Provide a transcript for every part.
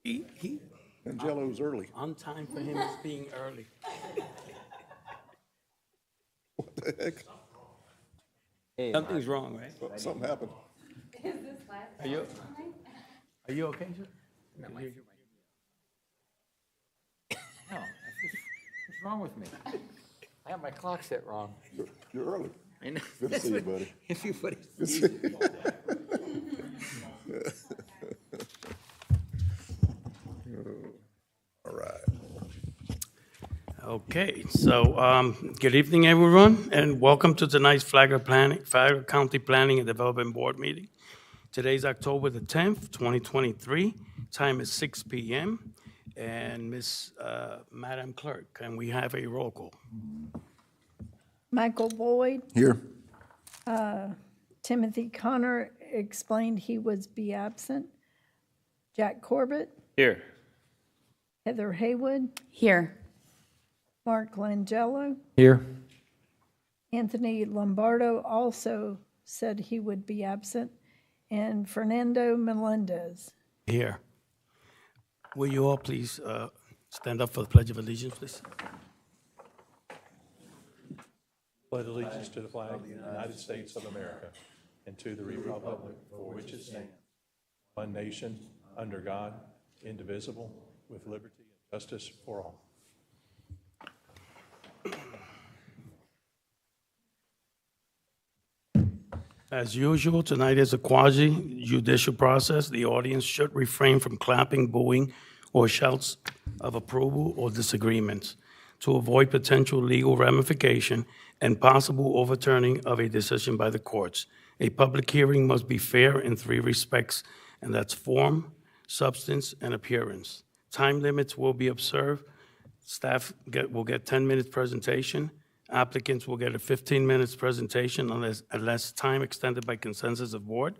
He, And Jello's early. on time for him is being early. What the heck? Something's wrong, right? Something happened. Are you okay, sir? No, what's wrong with me? I have my clock set wrong. You're early. I know. Good to see you, buddy. Everybody. Good to see you. All right. Okay, so, good evening, everyone, and welcome to tonight's Flagler County Planning and Development Board meeting. Today's October the 10th, 2023. Time is 6 p.m. And Madam Clerk, can we have a roll call? Michael Boyd, Here. Timothy Connor explained he would be absent. Jack Corbett, Here. Heather Haywood, Here. Mark Langello, Here. Anthony Lombardo also said he would be absent, and Fernando Melendez. Here. Will you all please stand up for the Pledge of Allegiance, please? Pledge allegiance to the flag of the United States of America and to the republic for which it stands, one nation, under God, indivisible, with liberty and justice for all. As usual, tonight is a quasi-judicial process. The audience should refrain from clapping, booing, or shouts of approval or disagreements to avoid potential legal ramification and possible overturning of a decision by the courts. A public hearing must be fair in three respects, and that's form, substance, and appearance. Time limits will be observed. Staff will get 10 minutes presentation. Applicants will get a 15 minutes presentation unless time extended by consensus of board.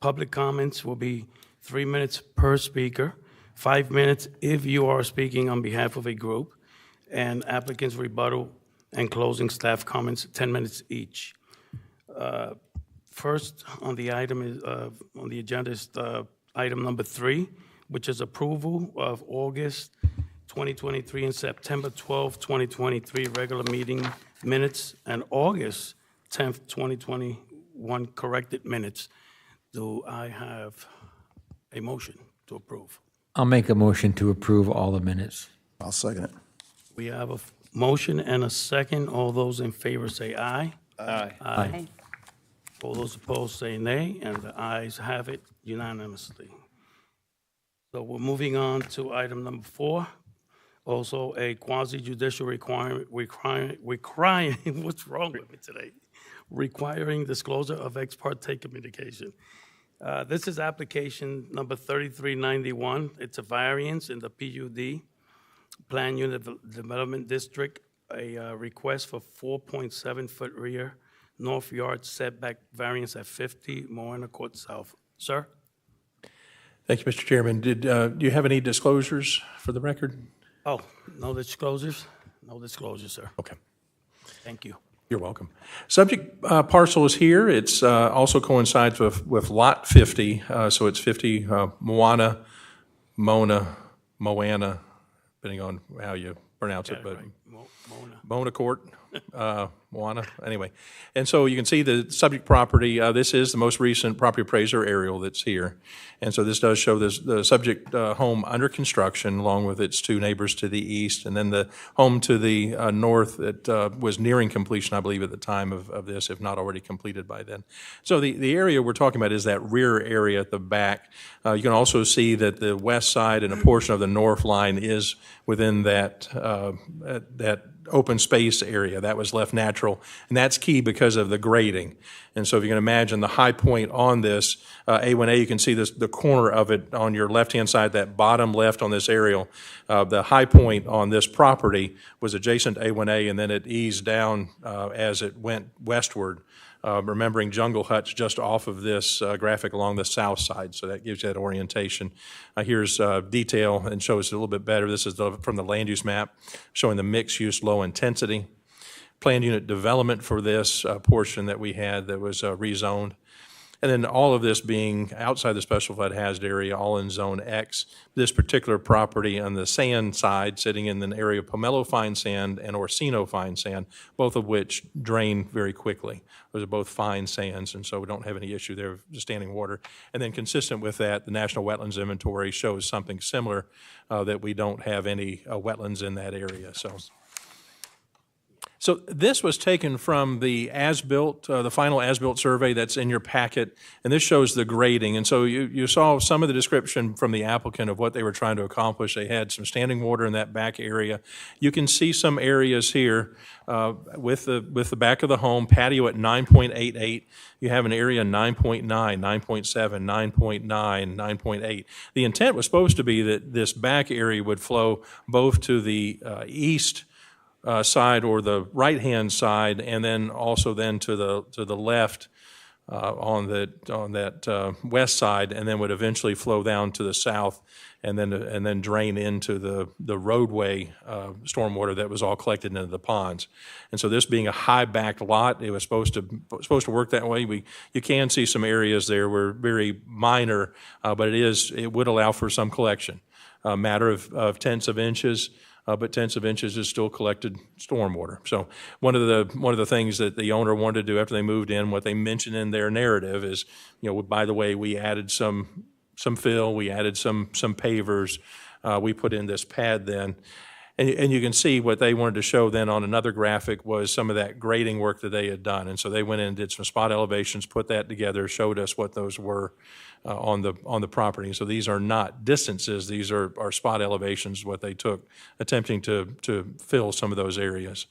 Public comments will be 3 minutes per speaker, 5 minutes if you are speaking on behalf of a group, and applicants' rebuttal and closing staff comments, 10 minutes each. First on the item is, on the agenda is item number 3, which is approval of August 2023 and September 12, 2023 regular meeting minutes and August 10th, 2021 corrected minutes. Do I have a motion to approve? I'll make a motion to approve all the minutes. I'll second it. We have a motion and a second. All those in favor say aye. Aye. Aye. All those opposed say nay, and the ayes have it unanimously. So we're moving on to item number 4. Also, a quasi-judicial requiring, what's wrong with me today? Requiring disclosure of ex parte communication. This is application number 3391. It's a variance in the PUD, Plan Unit Development District, a request for 4.7-foot rear north yard setback variance at 50 Moana Court South. Sir? Thank you, Mr. Chairman. Do you have any disclosures for the record? Oh, no disclosures? No disclosures, sir. Okay. Thank you. You're welcome. Subject parcel is here. It's also coincides with Lot 50, so it's 50 Moana, Moana, depending on how you pronounce it, but Right. Mona. Mona Court, Moana, anyway. And so you can see the subject property, this is the most recent property appraiser aerial that's here. And so this does show the subject home under construction along with its two neighbors to the east, and then the home to the north that was nearing completion, I believe, at the time of this, if not already completed by then. So the area we're talking about is that rear area at the back. You can also see that the west side and a portion of the north line is within that open space area that was left natural, and that's key because of the grading. And so if you can imagine the high point on this A1A, you can see the corner of it on your left-hand side, that bottom left on this aerial. The high point on this property was adjacent to A1A, and then it eased down as it went westward. Remembering Jungle Hut's just off of this graphic along the south side, so that gives you that orientation. Here's detail and shows it a little bit better. This is from the land use map, showing the mixed use low intensity. Planned unit development for this portion that we had that was rezoned. And then all of this being outside the special flood hazard area, all in Zone X. This particular property on the sand side, sitting in an area of Pomelo fine sand and Orsino fine sand, both of which drain very quickly. Those are both fine sands, and so we don't have any issue there of just standing water. And then consistent with that, the National Wetlands Inventory shows something similar, that we don't have any wetlands in that area, so. So this was taken from the as-built, the final as-built survey that's in your packet, and this shows the grading. And so you saw some of the description from the applicant of what they were trying to accomplish. They had some standing water in that back area. You can see some areas here with the back of the home, patio at 9.88. You have an area 9.9, 9.7, 9.9, 9.8. The intent was supposed to be that this back area would flow both to the east side or the right-hand side, and then also then to the left on that west side, and then would eventually flow down to the south, and then drain into the roadway stormwater that was all collected into the ponds. And so this being a high-backed lot, it was supposed to work that way. You can see some areas there were very minor, but it would allow for some collection, a matter of tenths of inches. But tenths of inches is still collected stormwater. So one of the things that the owner wanted to do after they moved in, what they mentioned in their narrative is, by the way, we added some fill, we added some pavers, we put in this pad then. And you can see what they wanted to show then on another graphic was some of that grading work that they had done. And so they went in and did some spot elevations, put that together, showed us what those were on the property. So these are not distances, these are spot elevations, what they took, attempting to fill some of those areas.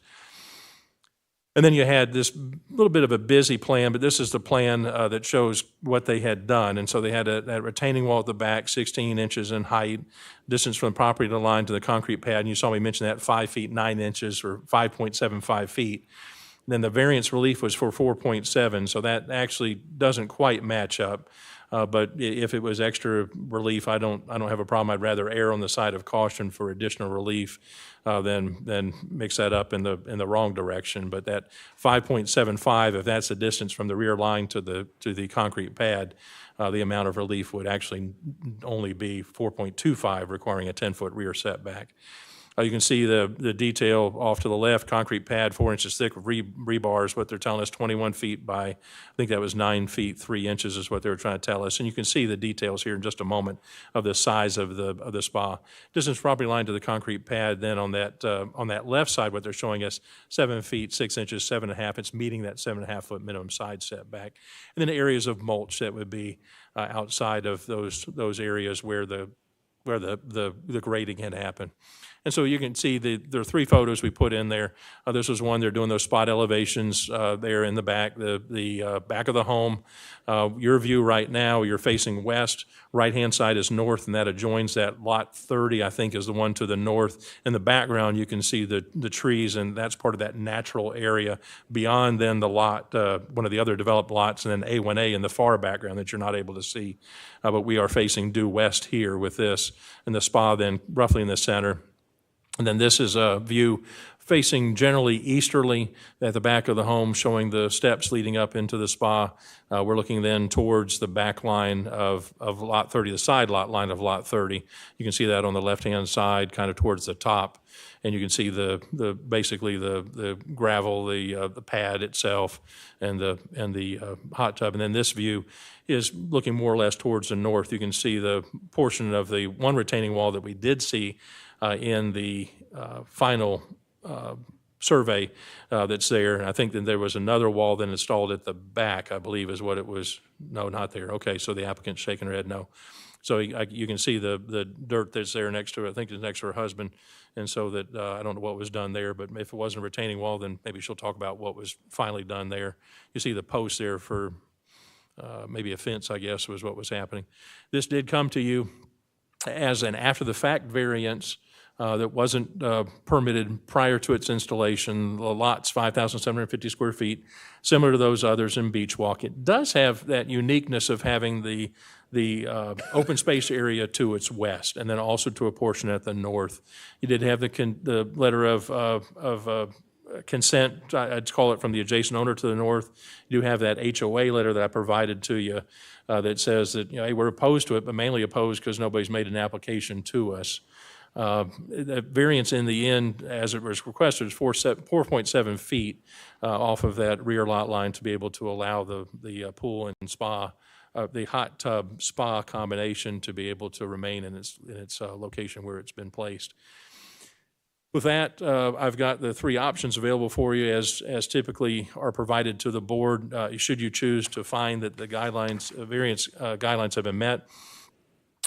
And then you had this little bit of a busy plan, but this is the plan that shows what they had done. And so they had that retaining wall at the back, 16 inches in height, distance from the property line to the concrete pad. And you saw me mention that 5 feet 9 inches, or 5.75 feet. Then the variance relief was for 4.7, so that actually doesn't quite match up. But if it was extra relief, I don't have a problem. I'd rather err on the side of caution for additional relief than mix that up in the wrong direction. But that 5.75, if that's the distance from the rear line to the concrete pad, the amount of relief would actually only be 4.25, requiring a 10-foot rear setback. You can see the detail off to the left, concrete pad, 4 inches thick with rebars, what they're telling us, 21 feet by, I think that was 9 feet, 3 inches is what they were trying to tell us. And you can see the details here in just a moment of the size of the spa. Distance property line to the concrete pad, then on that left side, what they're showing us, 7 feet, 6 inches, 7.5. It's meeting that 7.5 foot minimum side setback. And then areas of mulch that would be outside of those areas where the grading had happened. And so you can see there are 3 photos we put in there. This was one, they're doing those spot elevations there in the back, the back of the home. Your view right now, you're facing west, right-hand side is north, and that adjoins that lot 30, I think, is the one to the north. In the background, you can see the trees, and that's part of that natural area. Beyond then the lot, one of the other developed lots, and then A1A in the far background that you're not able to see. But we are facing due west here with this, and the spa then roughly in the center. And then this is a view facing generally easterly at the back of the home, showing the steps leading up into the spa. We're looking then towards the back line of Lot 30, the side lot line of Lot 30. You can see that on the left-hand side, kind of towards the top. And you can see basically the gravel, the pad itself, and the hot tub. And then this view is looking more or less towards the north. You can see the portion of the one retaining wall that we did see in the final survey that's there. And I think that there was another wall then installed at the back, I believe is what it was. No, not there. Okay, so the applicant's shaking her head no. So you can see the dirt that's there next to her. I think it's next to her husband. And so that I don't know what was done there, but if it wasn't a retaining wall, then maybe she'll talk about what was finally done there. You see the post there for maybe a fence, I guess, was what was happening. This did come to you as an after-the-fact variance that wasn't permitted prior to its installation. The lot's 5,750 square feet, similar to those others in Beach Walk. It does have that uniqueness of having the open space area to its west, and then also to a portion at the north. You did have the letter of consent, I'd call it, from the adjacent owner to the north. You do have that HOA letter that I provided to you that says that, hey, we're opposed to it, but mainly opposed because nobody's made an application to us. The variance in the end, as it was requested, is 4.7 feet off of that rear lot line to be able to allow the pool and spa, the hot tub spa combination to be able to remain in its location where it's been placed. With that, I've got the three options available for you as typically are provided to the board. Should you choose to find that the guidelines, variance guidelines have been met,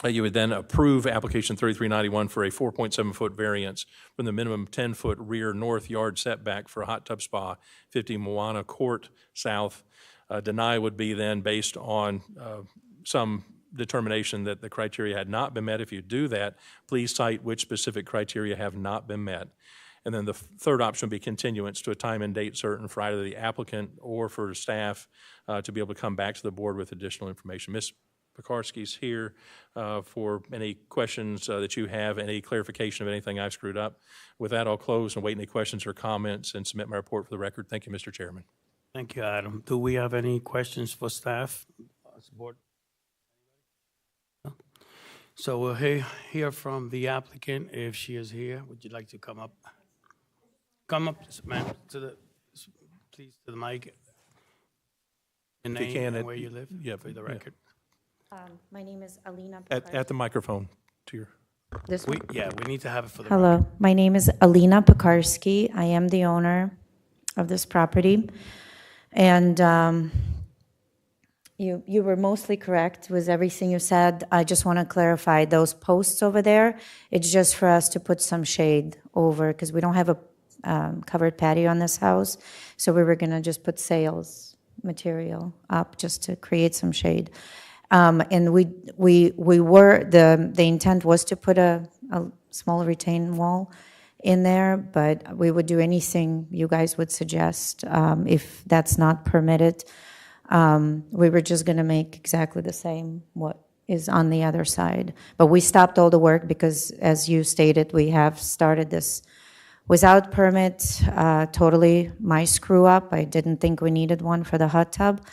you would then approve application 3391 for a 4.7-foot variance from the minimum 10-foot rear north yard setback for a hot tub spa, 50 Moana Court South. Deny would be then based on some determination that the criteria had not been met. If you do that, please cite which specific criteria have not been met. And then the third option would be continuance to a time and date certain for either the applicant or for staff to be able to come back to the board with additional information. Ms. Pekarsky's here for any questions that you have, any clarification of anything I've screwed up. With that, I'll close and wait any questions or comments and submit my report for the record. Thank you, Mr. Chairman. Thank you, Adam. Do we have any questions for staff? Board? No? So we'll hear from the applicant if she is here. Would you like to come up? Come up, ma'am, please, to the mic. Your If you name can, and where you live, for the yeah. record. My name is Alina. At the microphone to your. This We one? need to have it for the. Hello, my name is Alina Pekarsky. I am the owner of this property. And you were mostly correct with everything you said. I just want to clarify, those posts over there, it's just for us to put some shade over, because we don't have a covered patio on this house. So we were going to just put sails material up just to create some shade. And we were, the intent was to put a small retaining wall in there, but we would do anything you guys would suggest. If that's not permitted, we were just going to make exactly the same what is on the other side. But we stopped all the work because, as you stated, we have started this without permit, totally my screw up. I didn't think we needed one for the hot tub,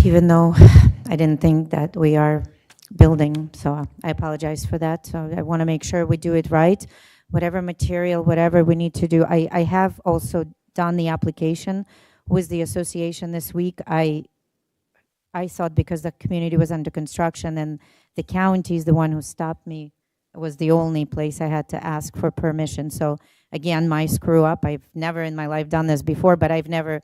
even though I didn't think that we are building, so I apologize for that. So I want to make sure we do it right. Whatever material, whatever we need to do. I have also done the application with the association this week. I thought because the community was under construction and the county is the one who stopped me, it was the only place I had to ask for permission. So again, my screw up. I've never in my life done this before, but I've never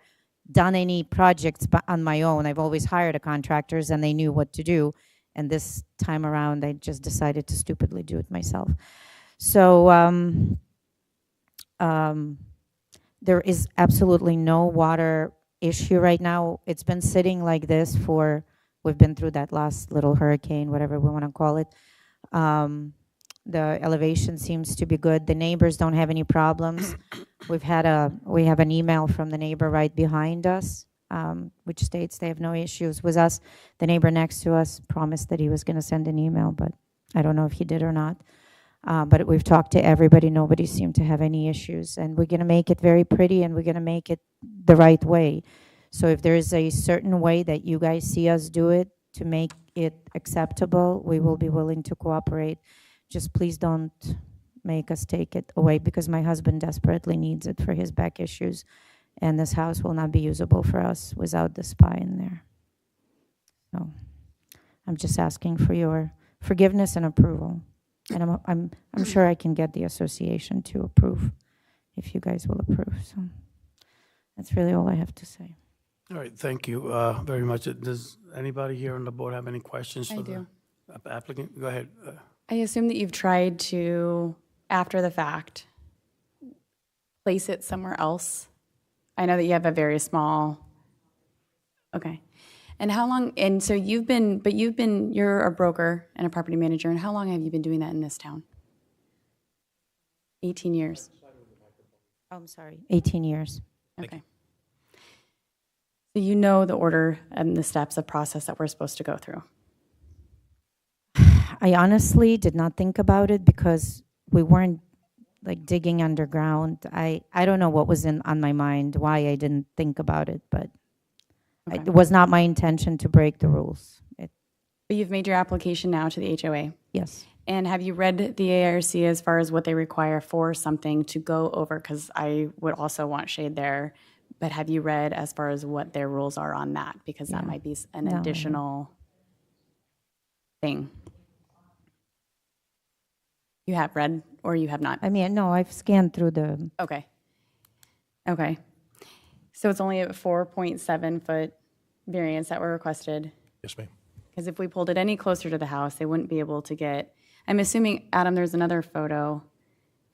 done any projects on my own. I've always hired a contractors and they knew what to do. And this time around, I just decided to stupidly do it myself. So there is absolutely no water issue right now. It's been sitting like this for, we've been through that last little hurricane, whatever we want to call it. The elevation seems to be good. The neighbors don't have any problems. We have an email from the neighbor right behind us, which states they have no issues with us. The neighbor next to us promised that he was going to send an email, but I don't know if he did or not. But we've talked to everybody. Nobody seemed to have any issues. And we're going to make it very pretty, and we're going to make it the right way. So if there is a certain way that you guys see us do it to make it acceptable, we will be willing to cooperate. Just please don't make us take it away, because my husband desperately needs it for his back issues. And this house will not be usable for us without the spa in there. So I'm just asking for your forgiveness and approval. And I'm sure I can get the association to approve if you guys will approve. So that's really all I have to say. All right, thank you very much. Does anybody here on the board have any questions for the applicant? Go ahead. I assume that you've tried to, after the fact, place it somewhere else. I know that you have a very small, okay. And how long, and so you're a broker and a property manager, and how long have you been doing that in this town? 18 years. Oh, I'm sorry, 18 years. Okay. So you know the order and the steps of process that we're supposed to go through. I honestly did not think about it because we weren't like digging underground. I don't know what was on my mind, why I didn't think about it, but Okay. it was not my intention to break the rules. But you've made your application now to the HOA. Yes. And have you read the ARC as far as what they require for something to go over? Because I would also want shade there. But have you read as far as what their rules are on that? Because that might be an No, I haven't. additional thing. You have read or you have not? I mean, no, I've scanned through the, Okay. Okay. So it's only a 4.7 foot variance that were requested. Yes, ma'am. Because if we pulled it any closer to the house, they wouldn't be able to get, I'm assuming, Adam, there's another photo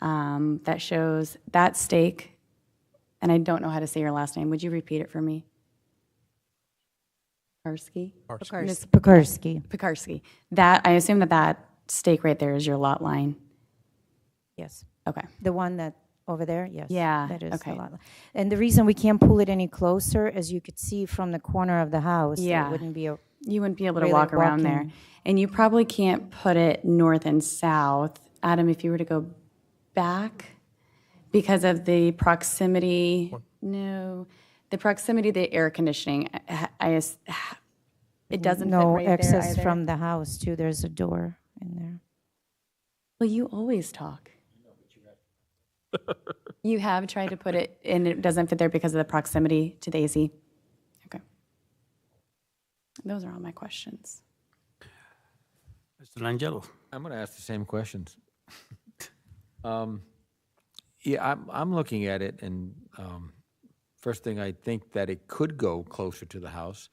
that shows that stake, and I don't know how to say your last name. Would you repeat it for me? Pekarsky? Miss Pekarsky. Pekarsky. That, I assume that stake right there is your lot line. Yes. Okay. The one that, over there, yes. Yeah, That is okay. the lot line. And the reason we can't pull it any closer, as you could see from the corner of the house, Yeah. it wouldn't be a, You wouldn't be able to Really walk around there. walking. And you probably can't put it north and south. Adam, if you were to go back, because of the proximity, no, the proximity to the air conditioning, it doesn't fit no right there access either. from the house too. There's a door in there. Well, you always talk. You have tried to put it, and it doesn't fit there because of the proximity to the AC? Okay. Those are all my questions. Mr. Langelo? I'm going to ask the same questions. Yeah, I'm looking at it, and first thing, I think that it could go closer to the house.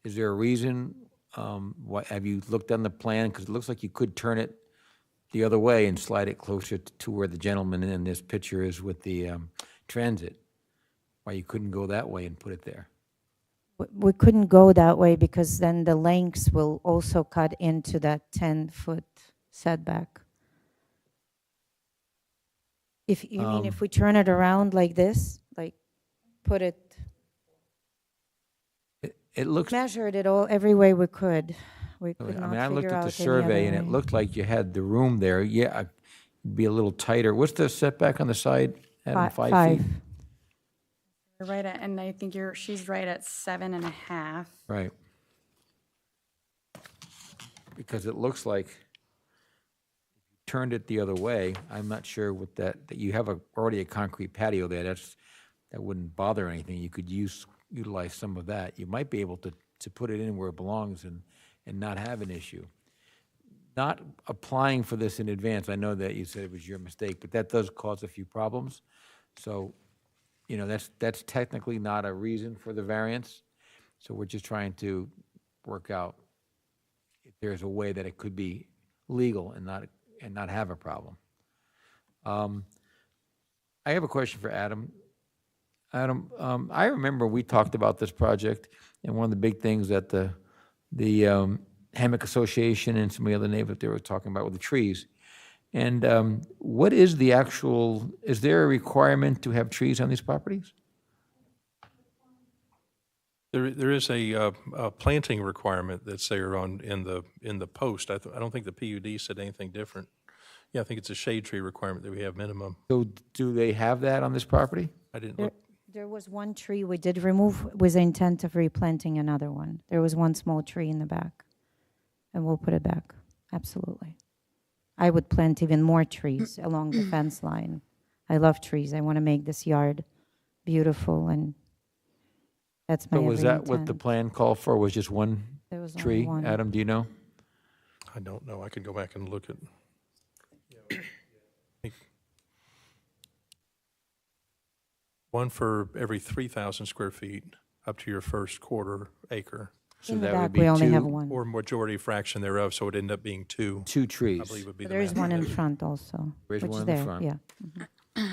Is there a reason? Have you looked on the plan? Because it looks like you could turn it the other way and slide it closer to where the gentleman in this picture is with the transit. Why you couldn't go that way and put it there? We couldn't go that way because then the lengths will also cut into that 10-foot setback. If, you mean if we turn it around like this, like put it, It looks, measured it all, every way we could. We could I not mean, I looked figure at the out any survey, and other it way. looked like you had the room there. Yeah, it'd be a little tighter. What's the setback on the side? Adam, 5 feet? You're right at, and I think she's right at 7.5. Right. Because it looks like you turned it the other way. I'm not sure with that you have already a concrete patio there. That wouldn't bother anything. You could utilize some of that. You might be able to put it in where it belongs and not have an issue. Not applying for this in advance, I know that you said it was your mistake, but that does cause a few problems. So, you know, that's technically not a reason for the variance. So we're just trying to work out if there's a way that it could be legal and not have a problem. I have a question for Adam. Adam, I remember we talked about this project, and one of the big things that the Hammock Association and some of the other neighbors they were talking about were the trees. And what is the actual, is there a requirement to have trees on these properties? There is a planting requirement that's there in the post. I don't think the PUD said anything different. Yeah, I think it's a shade tree requirement that we have minimum. So do they have that on this property? I didn't look. There was one tree we did remove with the intent of replanting another one. There was one small tree in the back, and we'll put it back, absolutely. I would plant even more trees along the fence line. I love trees. I want to make this yard beautiful, and that's my So every was that what the intent. plan called for, was just one There was only tree? one. Adam, do you know? I don't know. I could go back and look at. One for every 3,000 square feet up to your first quarter acre, So In the that would back, be we only have two- one. or majority fraction thereof, so it'd end up being two. Two trees. I believe would be the There is math. one in front also. There is which one in there, the front. Yeah.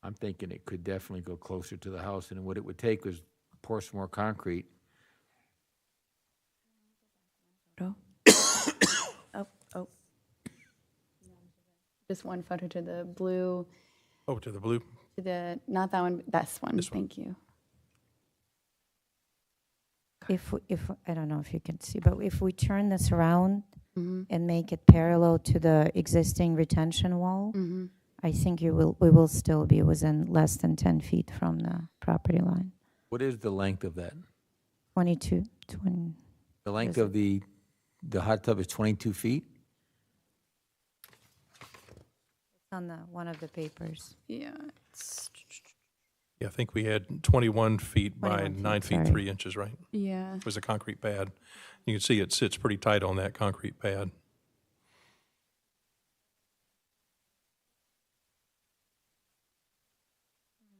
I'm thinking it could definitely go closer to the house, and what it would take was pour some more concrete. Oh. Just one photo to the blue, Oh, to the blue. to the, not that one, but this one. This one. Thank you. I don't know if you can see, but if we turn this around and make it parallel to the existing retention wall, I think we will still be within less than 10 feet from the property line. What is the length of that? 20. The length of the hot tub is 22 feet? On one of the papers. Yeah. Yeah, I think we had 21 feet by 21 feet, 9 feet, sorry. 3 inches, right? Yeah. It was a concrete pad. You can see it sits pretty tight on that concrete pad.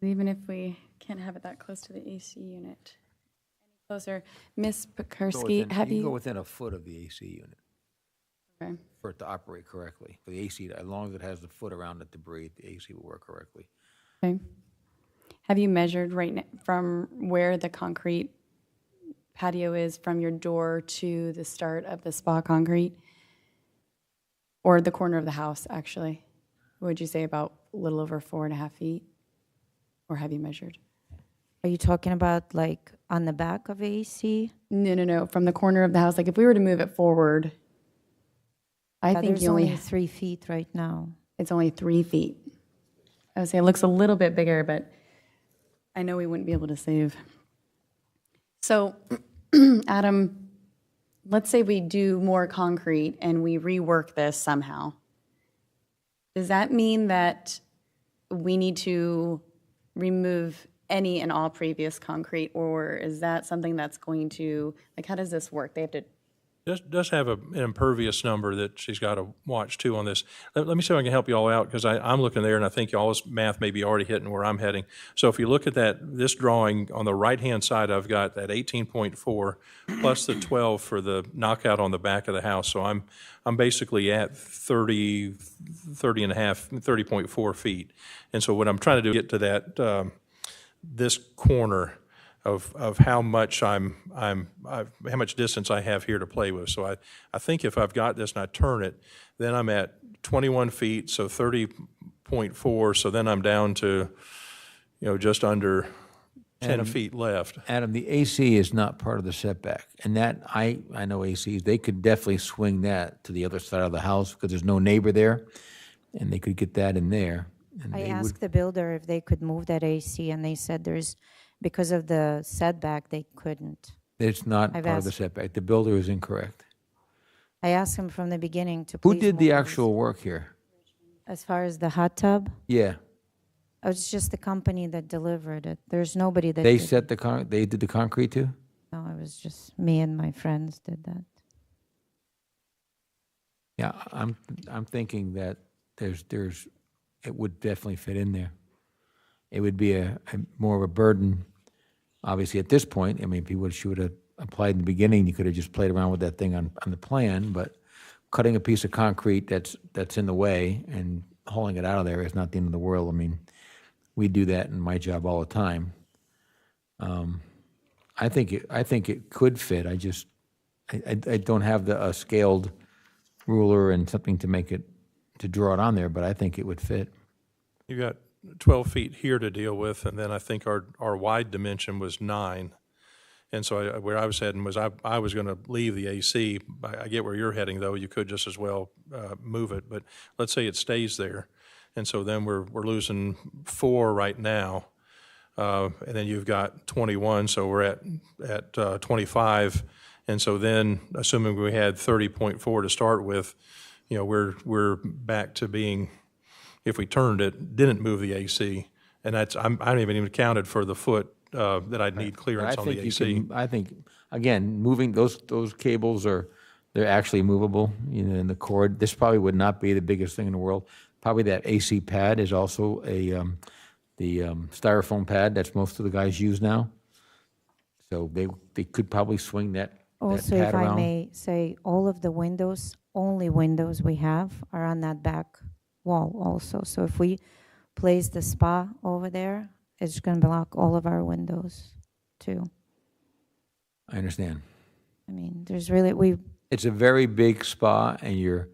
Even if we can't have it that close to the AC unit. Any closer? Ms. Pekursky, have You can go you? within a foot of the AC unit Okay. for it to operate correctly. For the AC, as long as it has the foot around it to breathe, the AC will work correctly. Okay. Have you measured from where the concrete patio is from your door to the start of the spa concrete? Or the corner of the house, actually? Would you say about a little over 4.5 feet? Or have you measured? Are you talking about like on the back of AC? No. From the corner of the house, like if we were to move it forward, I think There's you only, only 3 feet right now. it's only 3 feet. I would say it looks a little bit bigger, but I know we wouldn't be able to save. So, Adam, let's say we do more concrete and we rework this somehow. Does that mean that we need to remove any and all previous concrete, or is that something that's going to, like, how does this work? They have to, Does have an impervious number that she's got to watch too on this. Let me see if I can help you all out, because I'm looking there and I think y'all's math may be already hitting where I'm heading. So if you look at this drawing, on the right-hand side, I've got that 18.4 plus the 12 for the knockout on the back of the house. So I'm basically at 30.4 feet. And so what I'm trying to do is get to that, this corner of how much how much distance I have here to play with. So I think if I've got this and I turn it, then I'm at 21 feet, so 30.4, so then I'm down to, just under 10 feet left. Adam, the AC is not part of the setback, and that, I know ACs, they could definitely swing that to the other side of the house because there's no neighbor there, and they could get that in there. And I they would- asked the builder if they could move that AC, and they said because of the setback, they couldn't. It's not I've part of the asked- setback. The builder is incorrect. I asked him from the beginning to Who please did the move this. actual work here? As far as the hot tub, Yeah, it was just the company that delivered it. There's nobody that they did. set they did the concrete too? No, it was just me and my friends did that. Yeah, I'm thinking that it would definitely fit in there. It would be a more of a burden, obviously, at this point. I mean, if she would have applied in the beginning, you could have just played around with that thing on the plan, but cutting a piece of concrete that's in the way and hauling it out of there is not the end of the world. I mean, we do that in my job all the time. I think it could fit. I don't have a scaled ruler and something to draw it on there, but I think it would fit. You got 12 feet here to deal with, and then I think our wide dimension was 9. And so where I was heading was I was going to leave the AC. I get where you're heading, though. You could just as well move it. But let's say it stays there. And so then we're losing 4 right now. And then you've got 21, so we're at 25. And so then, assuming we had 30.4 to start with, we're back to being, if we turned it, didn't move the AC. And I haven't even counted for the foot that I'd need clearance on the AC. I think, again, moving those cables they're actually movable, in the cord. This probably would not be the biggest thing in the world. Probably that AC pad is also the styrofoam pad that's most of the guys use now. So they could probably swing that Also, pad if I around. may say, all of the only windows we have are on that back wall also. So if we place the spa over there, it's going to block all of our windows too. I understand. I mean, there's really, It's a very big spa, and you're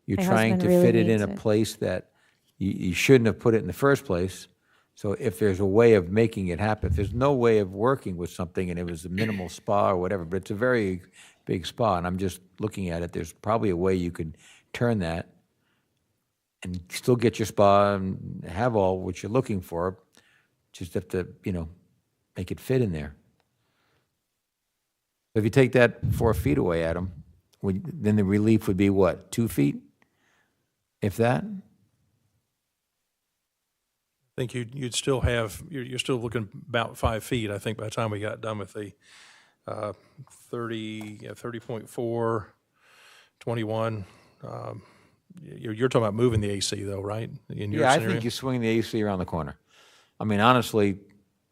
My trying husband to really fit it in needs a it. place that you shouldn't have put it in the first place, So if there's a way of making it happen, if there's no way of working with something and it was a minimal spa or whatever, but it's a very big spa, and I'm just looking at it, there's probably a way you could turn that and still get your spa and have all what you're looking for, just have to, make it fit in there. If you take that 4 feet away, Adam, then the relief would be what, 2 feet? If that? I think you'd still have, you're still looking about 5 feet, I think, by the time we got done with the 30.4, 21. You're talking about moving the AC though, right? In your Yeah, I scenario? think you swing the AC around the corner. I mean, honestly,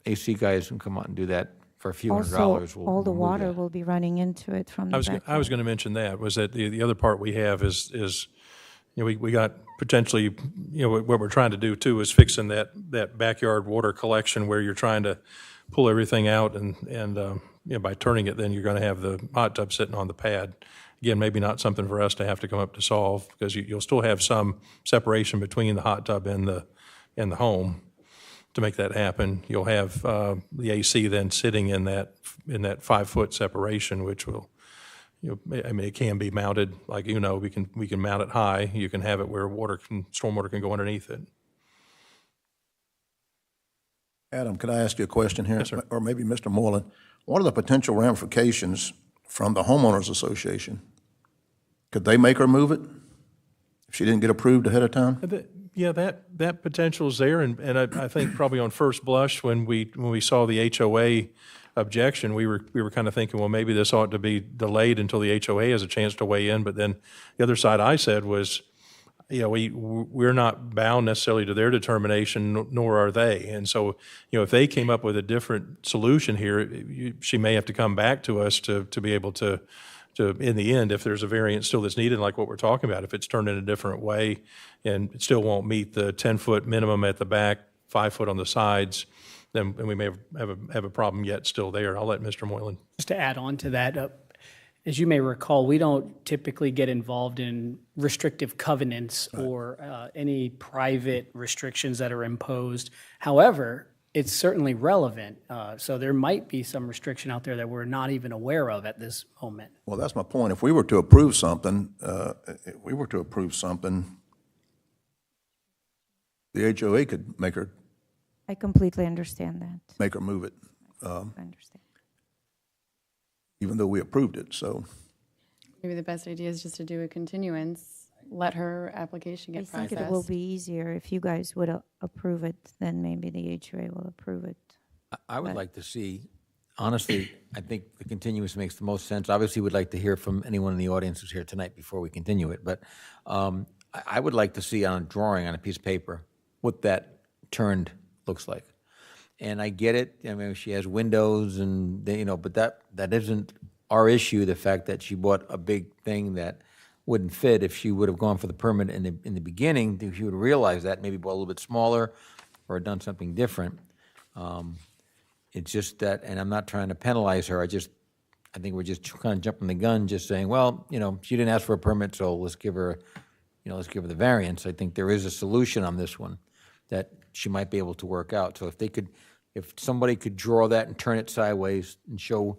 AC guys can come out and do that for a few $100. Also, We'll- all the we'll move water that. will be running into it from the back. I was going to mention that, was that the other part we have is we got potentially, what we're trying to do too is fixing that backyard water collection where you're trying to pull everything out and by turning it, then you're going to have the hot tub sitting on the pad. Again, maybe not something for us to have to come up to solve, because you'll still have some separation between the hot tub and the home. To make that happen, you'll have the AC then sitting in that 5 foot separation, which will, I mean, it can be mounted, like, we can mount it high. You can have it where stormwater can go underneath it. Adam, could I ask you a question here? Yes, sir. Or maybe Mr. Moreland. What are the potential ramifications from the homeowners association? Could they make her move it if she didn't get approved ahead of time? Yeah, that potential is there, and I think probably on first blush, when we saw the HOA objection, we were kind of thinking, well, maybe this ought to be delayed until the HOA has a chance to weigh in. But then the other side I said was, we're not bound necessarily to their determination, nor are they. And so, if they came up with a different solution here, she may have to come back to us to be able to, in the end, if there's a variance still that's needed, like what we're talking about, if it's turned in a different way and it still won't meet the 10-foot minimum at the back, 5 foot on the sides, then we may have a problem yet still there. I'll let Mr. Moylan. Just to add on to that, as you may recall, we don't typically get involved in restrictive covenants or any private restrictions that are imposed. However, it's certainly relevant. So there might be some restriction out there that we're not even aware of at this moment. Well, that's my point. If we were to approve something, the HOA could make her I completely understand that. move it, I understand. even though we approved it, so. Maybe the best idea is just to do a continuance, let her application I get think processed. it will be easier if you guys would approve it, then maybe the HOA will approve it. I would like to see, honestly, I think the continuance makes the most sense. Obviously, we'd like to hear from anyone in the audience who's here tonight before we continue it, but I would like to see on a drawing on a piece of paper what that turned looks like. And I get it, I mean, she has windows and, but that isn't our issue, the fact that she bought a big thing that wouldn't fit. If she would have gone for the permit in the beginning, if she would have realized that, maybe bought a little bit smaller or done something different. It's just that, and I'm not trying to penalize her, I think we're just kind of jumping the gun, just saying, well, she didn't ask for a permit, so let's give her the variance. I think there is a solution on this one that she might be able to work out. So if somebody could draw that and turn it sideways and show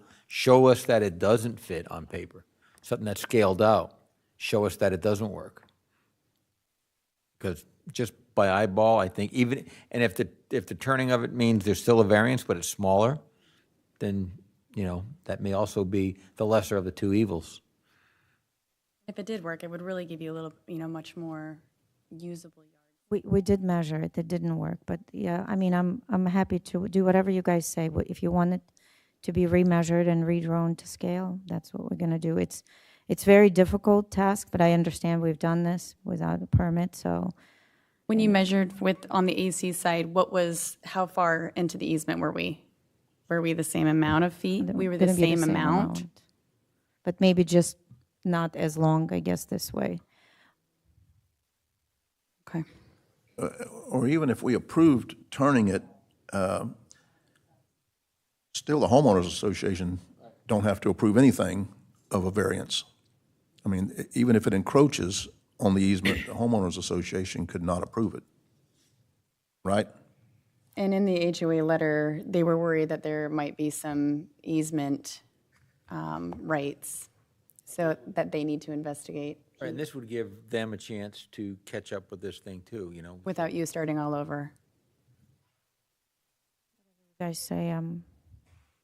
us that it doesn't fit on paper, something that's scaled out, show us that it doesn't work. Because just by eyeball, I think and if the turning of it means there's still a variance, but it's smaller, then, that may also be the lesser of the two evils. If it did work, it would really give you a little, much more usable yard. We did measure it, it didn't work, but yeah, I mean, I'm happy to do whatever you guys say. If you want it to be remeasured and redrawn to scale, that's what we're gonna do. It's very difficult task, but I understand we've done this without a permit, so. When you measured on the AC side, how far into the easement were we? Were we the same amount of feet? We were the gonna be same amount? But maybe just not as long, I guess, this way. Okay. Or even if we approved turning it, still the homeowners association don't have to approve anything of a variance. I mean, even if it encroaches on the easement, the homeowners association could not approve it, right? And in the HOA letter, they were worried that there might be some easement rights, so that they need to investigate Right, and this would give them a chance to catch up with this thing too, you know? without you starting all over. You guys say,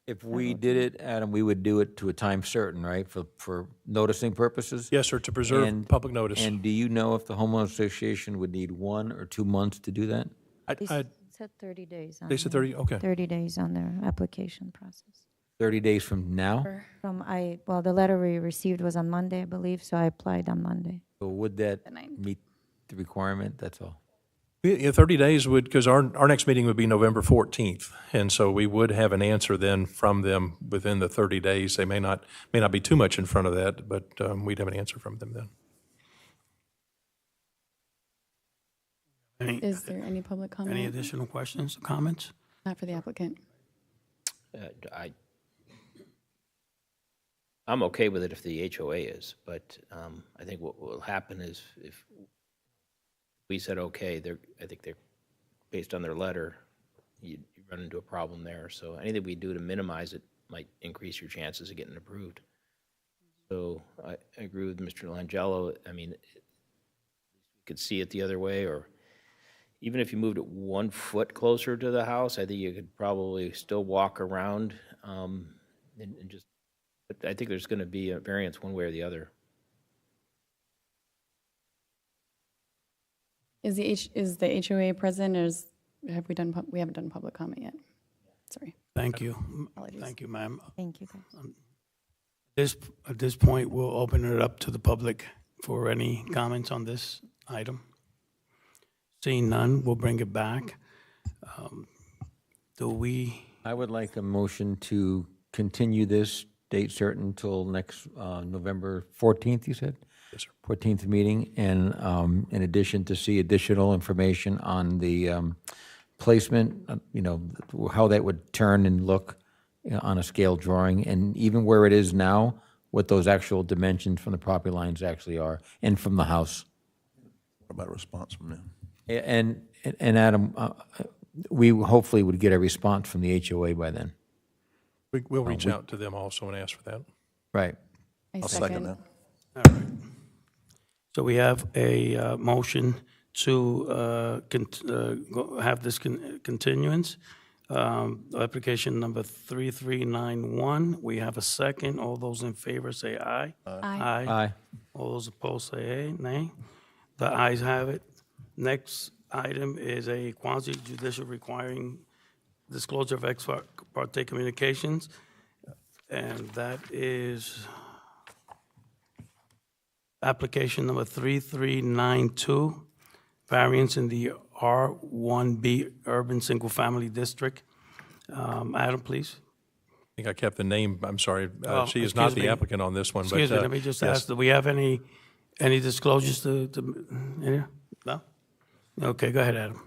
If we did it, Adam, we would do it to a time certain, right, for noticing purposes? Yes, sir, to preserve And- public notice. And do you know if the homeowners association would need 1 or 2 months to do that? I- it said 30 days. They said 30, okay. 30 days on their application process. 30 days from now? Well, the letter we received was on Monday, I believe, so I applied on Monday. So would that The 9th. meet the requirement? That's all. Yeah, 30 days would, because our next meeting would be November 14th, and so we would have an answer then from them within the 30 days. They may not be too much in front of that, but we'd have an answer from them then. Is there any public comment? Any additional questions or comments? Not for the applicant. I'm okay with it if the HOA is, but I think what will happen is if we said, okay, I think they're, based on their letter, you run into a problem there. So anything we do to minimize it might increase your chances of getting approved. So I agree with Mr. Langella. I mean, you could see it the other way, or even if you moved it 1 foot closer to the house, I think you could probably still walk around and just, but I think there's going to be a variance one way or the other. Is the HOA present, or have we done, we haven't done public comment yet? Sorry. Thank you. Apologies. Thank you, ma'am. Thank you, guys. At this point, we'll open it up to the public for any comments on this item. Seeing none, we'll bring it back. I would like a motion to continue this date certain until next November 14th, you said? Yes, sir. 14th meeting, and in addition, to see additional information on the placement, how that would turn and look on a scale drawing, and even where it is now, what those actual dimensions from the property lines actually are, and from the house. What about a response from them? And Adam, we hopefully would get a response from the HOA by then. We'll reach out to them also and ask for that. Right. I I'll second that. All right. So we have a motion to have this continuance. Application number 3391. We have a second. All those in favor say aye. Aye. Aye. All those opposed say nay. The ayes have it. Next item is a quasi-judicial requiring disclosure of ex parte communications, and that is application number 3392, variance in the R1B Urban Single Family District. Adam, please. I think I kept the name, I'm sorry. Oh, She is not excuse the me. applicant on this one. but, Excuse me, let me just yes. ask, do we have any disclosures to any? No? Okay, go ahead, Adam.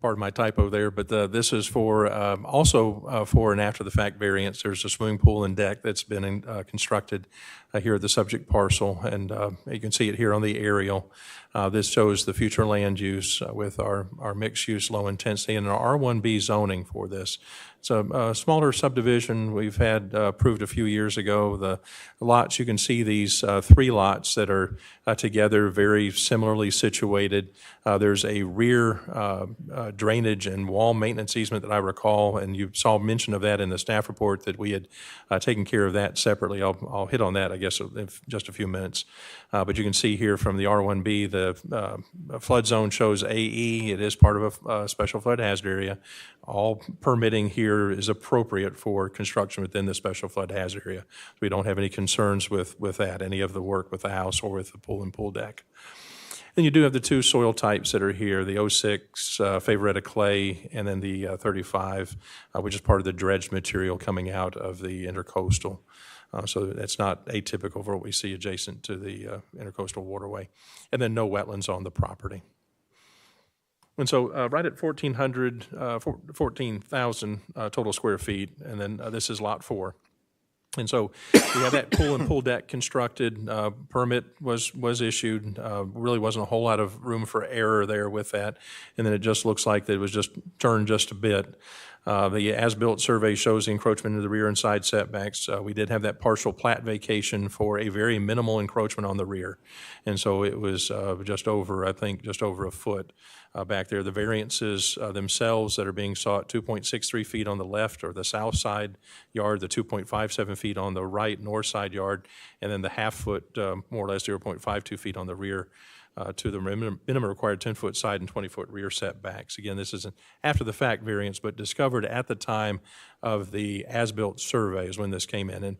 Pardon my typo there, but this is for, also for an after-the-fact variance. There's a swimming pool and deck that's been constructed here at the subject parcel, and you can see it here on the aerial. This shows the future land use with our mixed-use, low-intensity, and our R1B zoning for this. It's a smaller subdivision we've had approved a few years ago. The lots, you can see these 3 lots that are together, very similarly situated. There's a rear drainage and wall maintenance easement that I recall, and you saw mention of that in the staff report that we had taken care of that separately. I'll hit on that, I guess, in just a few minutes. But you can see here from the R1B, the flood zone shows AE. It is part of a special flood hazard area. All permitting here is appropriate for construction within the special flood hazard area. We don't have any concerns with that, any of the work with the house or with the pool and pool deck. Then you do have the 2 soil types that are here, the 06 Favoretta clay, and then the 35, which is part of the dredged material coming out of the intercoastal. So that's not atypical for what we see adjacent to the intercoastal waterway. And then no wetlands on the property. And so right at 14,000 total square feet, and then this is Lot 4. And so we have that pool and pool deck constructed, permit was issued, really wasn't a whole lot of room for error there with that. And then it just looks like that it was just turned just a bit. The as-built survey shows the encroachment into the rear and side setbacks. We did have that partial plat vacation for a very minimal encroachment on the rear. And so it was just over, I think, just over a foot back there. The variances themselves that are being sought, 2.63 feet on the left or the south side yard, the 2.57 feet on the right north side yard, and then the half foot, more or less 0.52 feet on the rear to the minimum required 10-foot side and 20-foot rear setbacks. Again, this is an after-the-fact variance, but discovered at the time of the as-built survey is when this came in. And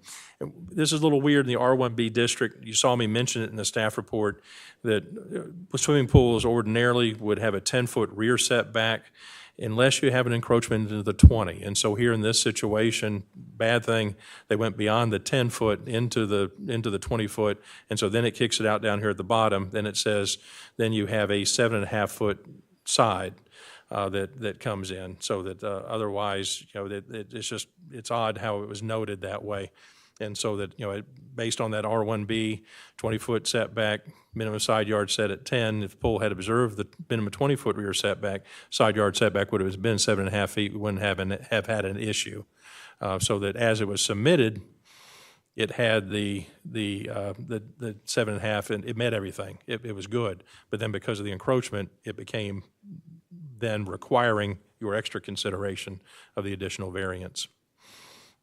this is a little weird in the R1B district. You saw me mention it in the staff report that swimming pools ordinarily would have a 10-foot rear setback unless you have an encroachment into the 20. And so here in this situation, bad thing, they went beyond the 10-foot into the 20-foot, and so then it kicks it out down here at the bottom. Then it says, then you have a 7.5-foot side that comes in, so that otherwise, it's odd how it was noted that way. And so that, based on that R1B, 20-foot setback, minimum side yard set at 10, if the pool had observed the minimum 20-foot rear setback, side yard setback would have been 7.5 feet, we wouldn't have had an issue. So that as it was submitted, it had the 7.5, and it met everything. It was good. But then because of the encroachment, it became then requiring your extra consideration of the additional variance.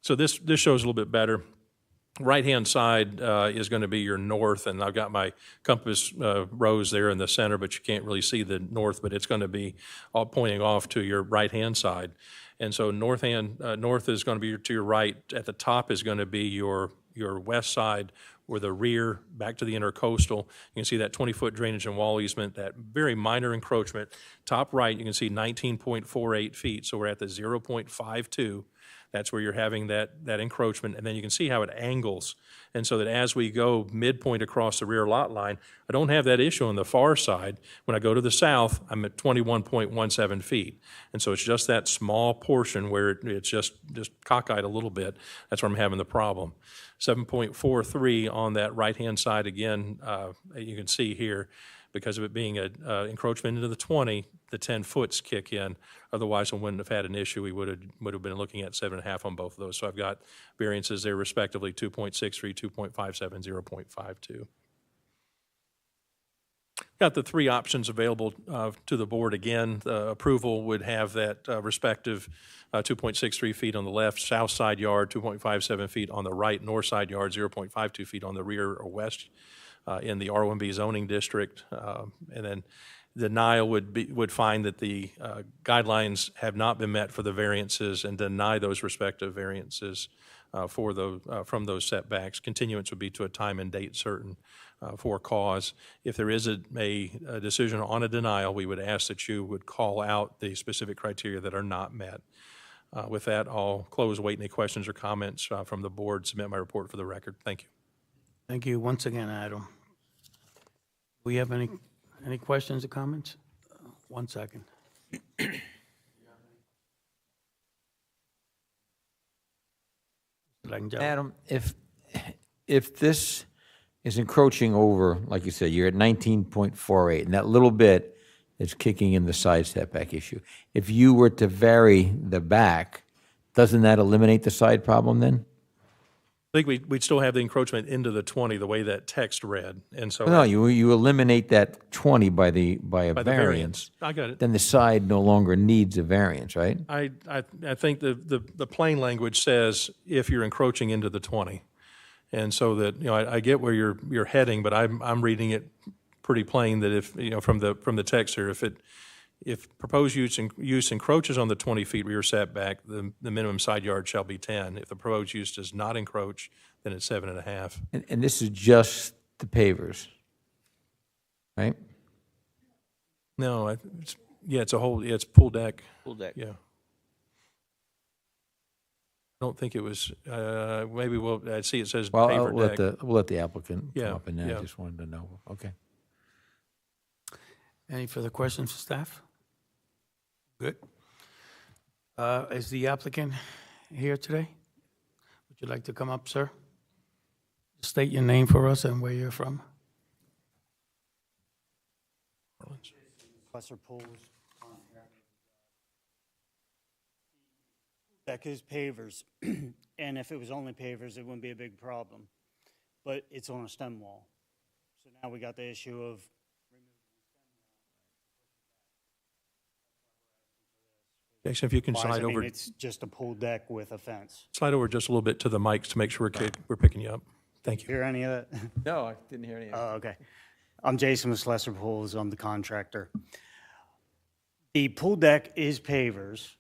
So this shows a little bit better. Right-hand side is going to be your north, and I've got my compass rose there in the center, but you can't really see the north, but it's going to be all pointing off to your right-hand side. And so north is going to be to your right. At the top is going to be your west side, where the rear, back to the intercoastal. You can see that 20-foot drainage and wall easement, that very minor encroachment. Top right, you can see 19.48 feet, so we're at the 0.52. That's where you're having that encroachment, and then you can see how it angles. And so that as we go midpoint across the rear lot line, I don't have that issue on the far side. When I go to the south, I'm at 21.17 feet. And so it's just that small portion where it's just cockeyed a little bit. That's where I'm having the problem. 7.43 on that right-hand side again, you can see here, because of it being an encroachment into the 20, the 10-foots kick in. Otherwise, we wouldn't have had an issue. We would have been looking at 7.5 on both of those. So I've got variances there respectively, 2.63, 2.57, 0.52. Got the three options available to the board again. The approval would have that respective 2.63 feet on the left south side yard, 2.57 feet on the right north side yard, 0.52 feet on the rear or west in the R1B zoning district. And then denial would find that the guidelines have not been met for the variances and deny those respective variances from those setbacks. Continuance would be to a time and date certain for cause. If there is a decision on a denial, we would ask that you would call out the specific criteria that are not met. With that, I'll close, wait any questions or comments from the board, submit my report for the record. Thank you. Thank you once again, Adam. We have any questions or comments? 1 second. Adam, if this is encroaching over, like you said, you're at 19.48, and that little bit is kicking in the side setback issue. If you were to vary the back, doesn't that eliminate the side problem then? I think we'd still have the encroachment into the 20 the way that text read, and so. No, you eliminate that 20 by a By the variance. I got it. Then the side no longer needs a variance, right? I think the plain language says if you're encroaching into the 20. And so that, I get where you're heading, but I'm reading it pretty plain that if, from the text here, if proposed use encroaches on the 20 feet rear setback, the minimum side yard shall be 10. If the proposed use does not encroach, then it's 7.5. And this is just the pavers, right? No, it's pool deck. Pool deck. Yeah. I don't think it was, maybe I see it says Well, paver deck. we'll let the applicant Yeah, come up and I yeah. just wanted to know. Okay. Any further questions for staff? Good. Is the applicant here today? Would you like to come up, sir? State your name for us and where you're from. Lesser Pools contract. Deck is pavers, and if it was only pavers, it wouldn't be a big problem. But it's on a stem wall. So now we got the issue of Jason, if you can why is- slide I mean, over, it's just a pool deck with a fence. slide over just a little bit to the mics to make sure we're picking you up. Thank you. Hear any of that? No, I didn't hear any of that. Oh, okay. I'm Jason with Lesser Pools. I'm the contractor. The pool deck is pavers,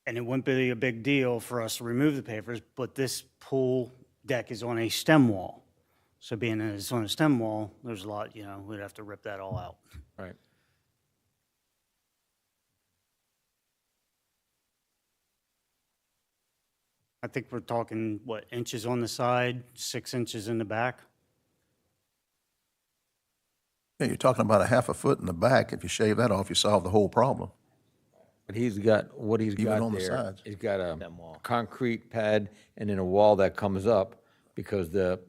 and it wouldn't be a big deal for us to remove the pavers, but this pool deck is on a stem wall. So being that it's on a stem wall, there's a lot, we'd have to rip that all out. Right. I think we're talking, what, inches on the side, 6 inches in the back? Yeah, you're talking about a half a foot in the back. If you shave that off, you solve the whole problem. But he's got, what he's Even got on the there, sides. he's got a Stem wall. concrete pad and then a wall that comes up because the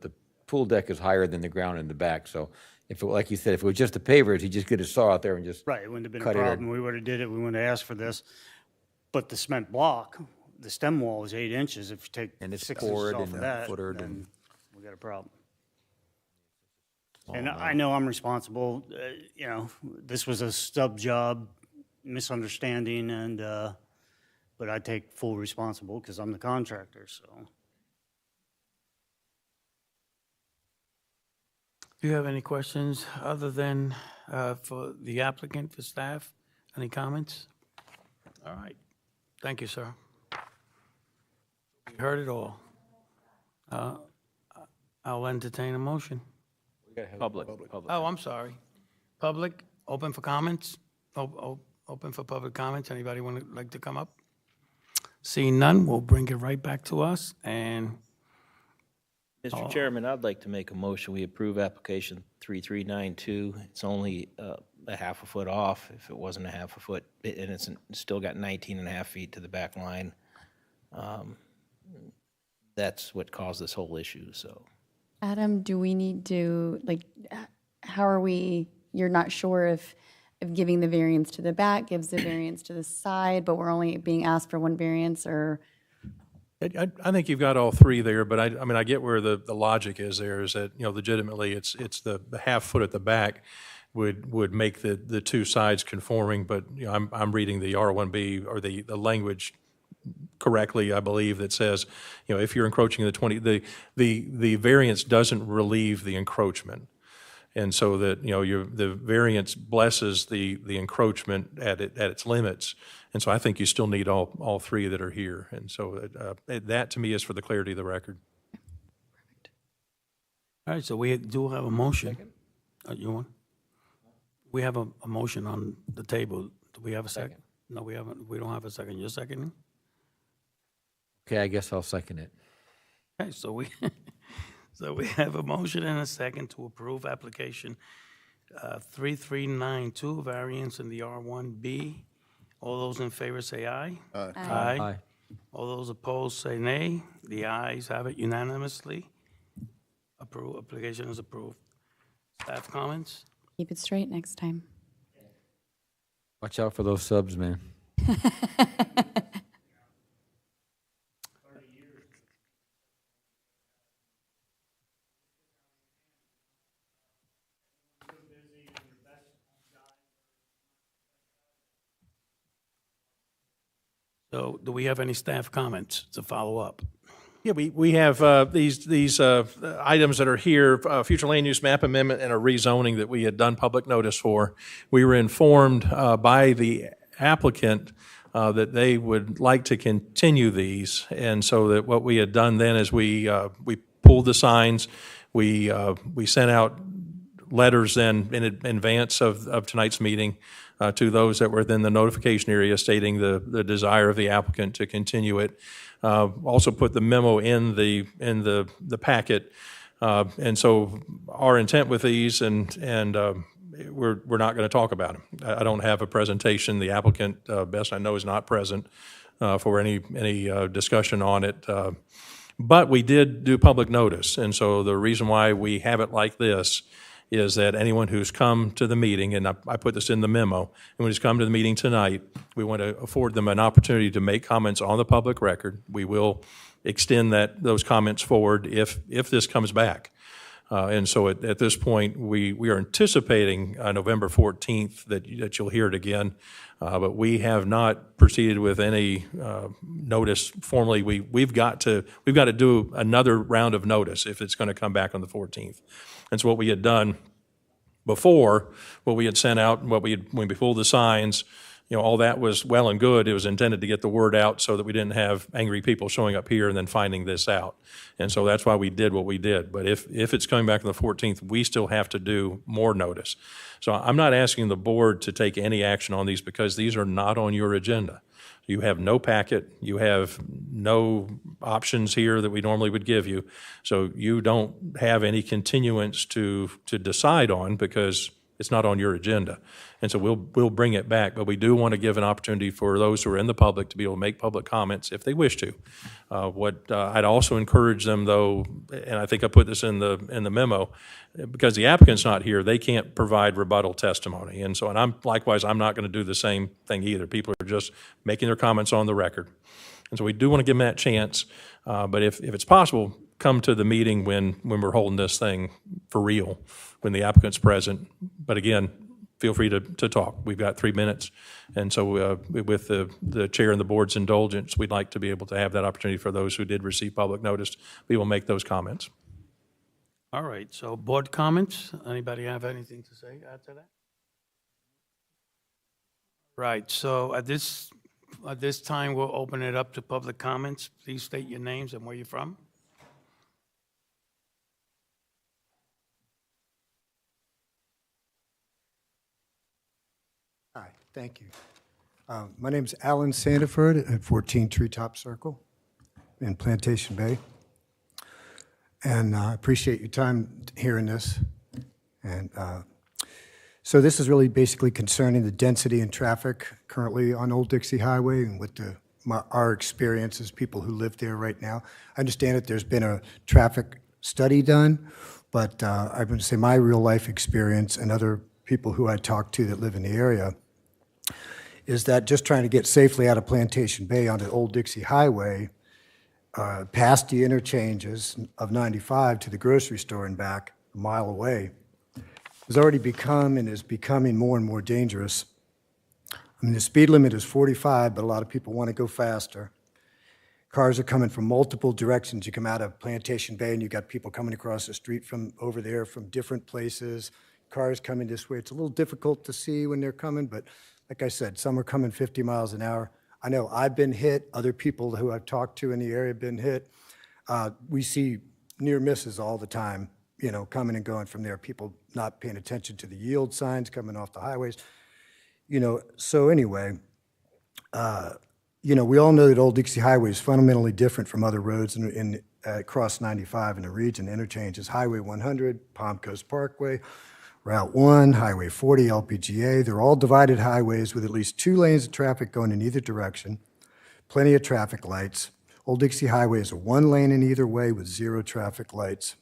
pool deck is higher than the ground in the back. So if, like you said, if it was just the pavers, he'd just get his saw out there and just. Right, it wouldn't have been a Cut it or- problem. We would have did it, we wouldn't have asked for this. But the cement block, the stem wall is 8 inches. If you take And it's 6 inches poured off and of that, footered then and- we got a problem. And I know I'm responsible, this was a stub job, misunderstanding, and, but I take full responsible because I'm the contractor, so. Do you have any questions other than for the applicant, for staff? Any comments? All right. Thank you, sir. We heard it all. I'll entertain a motion. Public. Oh, I'm sorry. Public, open for comments? Open for public comments? Anybody like to come up? Seeing none, we'll bring it right back to us, and Mr. Chairman, I'd like to make a motion. We approve application 3392. It's only a half a foot off. If it wasn't a half a foot, and it's still got 19 and a half feet to the back line. That's what caused this whole issue, so. Adam, do we need to, how are we, you're not sure if giving the variance to the back gives the variance to the side, but we're only being asked for one variance, or? I think you've got all three there, but I mean, I get where the logic is there, is that, legitimately, it's the half foot at the back would make the two sides conforming, but, I'm reading the R1B or the language correctly, I believe, that says, if you're encroaching the variance doesn't relieve the encroachment. And so that, the variance blesses the encroachment at its limits. And so I think you still need all three that are here. And so that, to me, is for the clarity of the record. all right, so we do have a motion. You want? We have a motion on the table. Do we have a second? No, we haven't. We don't have a second. You're seconding? Okay, I guess I'll second it. Okay, so we have a motion and a second to approve application 3392, variance in the R1B. All those in favor say aye. Aye. Aye. All those opposed say nay. The ayes have it unanimously. Application is approved. Staff comments? Keep it straight next time. Watch out for those subs, man. So do we have any staff comments to follow up? Yeah, we have these items that are here, future land use map amendment and a rezoning that we had done public notice for. We were informed by the applicant that they would like to continue these. And so that what we had done then is we pulled the signs, we sent out letters then in advance of tonight's meeting to those that were within the notification area stating the desire of the applicant to continue it. Also put the memo in the packet. And so our intent with these, and we're not going to talk about them. I don't have a presentation. The applicant, best I know, is not present for any discussion on it. But we did do public notice, and so the reason why we have it like this is that anyone who's come to the meeting, and I put this in the memo, anyone who's come to the meeting tonight, we want to afford them an opportunity to make comments on the public record. We will extend those comments forward if this comes back. And so at this point, we are anticipating November 14th that you'll hear it again. But we have not proceeded with any notice formally. We've got to do another round of notice if it's going to come back on the 14th. And so what we had done before, what we had sent out, when we pulled the signs, all that was well and good. It was intended to get the word out so that we didn't have angry people showing up here and then finding this out. And so that's why we did what we did. But if it's coming back on the 14th, we still have to do more notice. So I'm not asking the board to take any action on these because these are not on your agenda. You have no packet. You have no options here that we normally would give you. So you don't have any continuance to decide on because it's not on your agenda. And so we'll bring it back, but we do want to give an opportunity for those who are in the public to be able to make public comments if they wish to. I'd also encourage them, though, and I think I put this in the memo, because the applicant's not here, they can't provide rebuttal testimony. And so, I'm not going to do the same thing either. People are just making their comments on the record. And so we do want to give them that chance, but if it's possible, come to the meeting when we're holding this thing for real, when the applicant's present. But again, feel free to talk. We've got 3 minutes. And so with the chair and the board's indulgence, we'd like to be able to have that opportunity for those who did receive public notice. We will make those comments. All right, so board comments? Anybody have anything to say after that? Right, so at this time, we'll open it up to public comments. Please state your names and where you're from. Hi, thank you. My name's Alan Sandiford at 14 Treetop Circle in Plantation Bay. And I appreciate your time hearing this. And so this is really basically concerning the density and traffic currently on Old Dixie Highway and with our experience as people who live there right now. I understand that there's been a traffic study done, but I'm going to say my real life experience and other people who I talk to that live in the area is that just trying to get safely out of Plantation Bay onto Old Dixie Highway, past the interchanges of 95 to the grocery store and back, a mile away, has already become and is becoming more and more dangerous. I mean, the speed limit is 45, but a lot of people want to go faster. Cars are coming from multiple directions. You come out of Plantation Bay and you got people coming across the street from over there from different places. Cars coming this way. It's a little difficult to see when they're coming, but like I said, some are coming 50 miles an hour. I know I've been hit. Other people who I've talked to in the area have been hit. We see near misses all the time, coming and going from there. People not paying attention to the yield signs coming off the highways. So anyway, we all know that Old Dixie Highway is fundamentally different from other roads across 95 in the region. Interchanges Highway 100, Palm Coast Parkway, Route 1, Highway 40, LPGA. They're all divided highways with at least 2 lanes of traffic going in either direction, plenty of traffic lights. Old Dixie Highway is a 1 lane in either way with 0 traffic lights.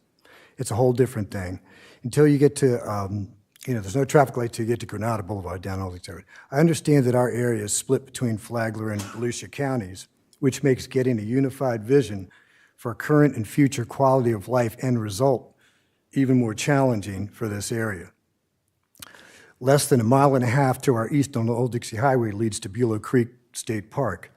It's a whole different thing. Until you get to, there's no traffic light till you get to Granada Boulevard down Old Dixie Highway. I understand that our area is split between Flagler and Volusia counties, which makes getting a unified vision for current and future quality of life end result even more challenging for this area. Less than 1.5 miles to our east on the Old Dixie Highway leads to Bulow Creek State Park.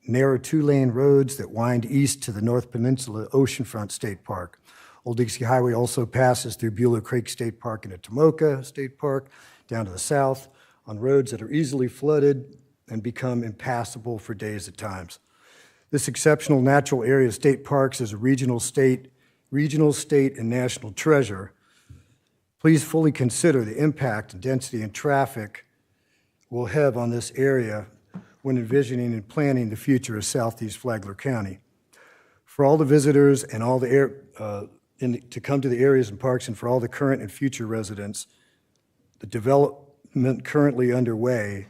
Narrow 2-lane roads that wind east to the North Peninsula Oceanfront State Park. Old Dixie Highway also passes through Bulow Creek State Park into Tomoka State Park, down to the south, on roads that are easily flooded and become impassable for days at times. This exceptional natural area of state parks is a regional, state, and national treasure. Please fully consider the impact and density and traffic will have on this area when envisioning and planning the future of Southeast Flagler County. For all the visitors and all the to come to the areas and parks, and for all the current and future residents, the development currently underway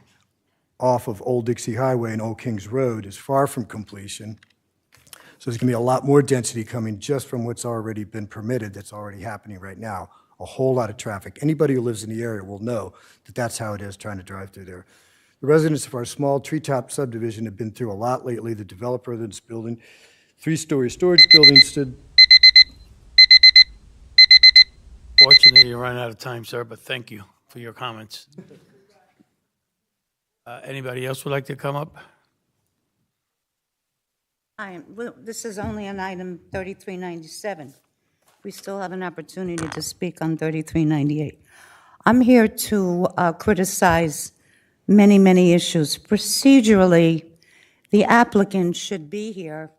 off of Old Dixie Highway and Old Kings Road is far from completion. So there's going to be a lot more density coming just from what's already been permitted, that's already happening right now. A whole lot of traffic. Anybody who lives in the area will know that that's how it is trying to drive through there. The residents of our small treetop subdivision have been through a lot lately. The developer that's building 3-story storage building stood. Fortunately, you ran out of time, sir, but thank you for your comments. Anybody else would like to come up? Well, this is only on item 3397. We still have an opportunity to speak on 3398. I'm here to criticize many, many issues. Procedurally, the applicant should be here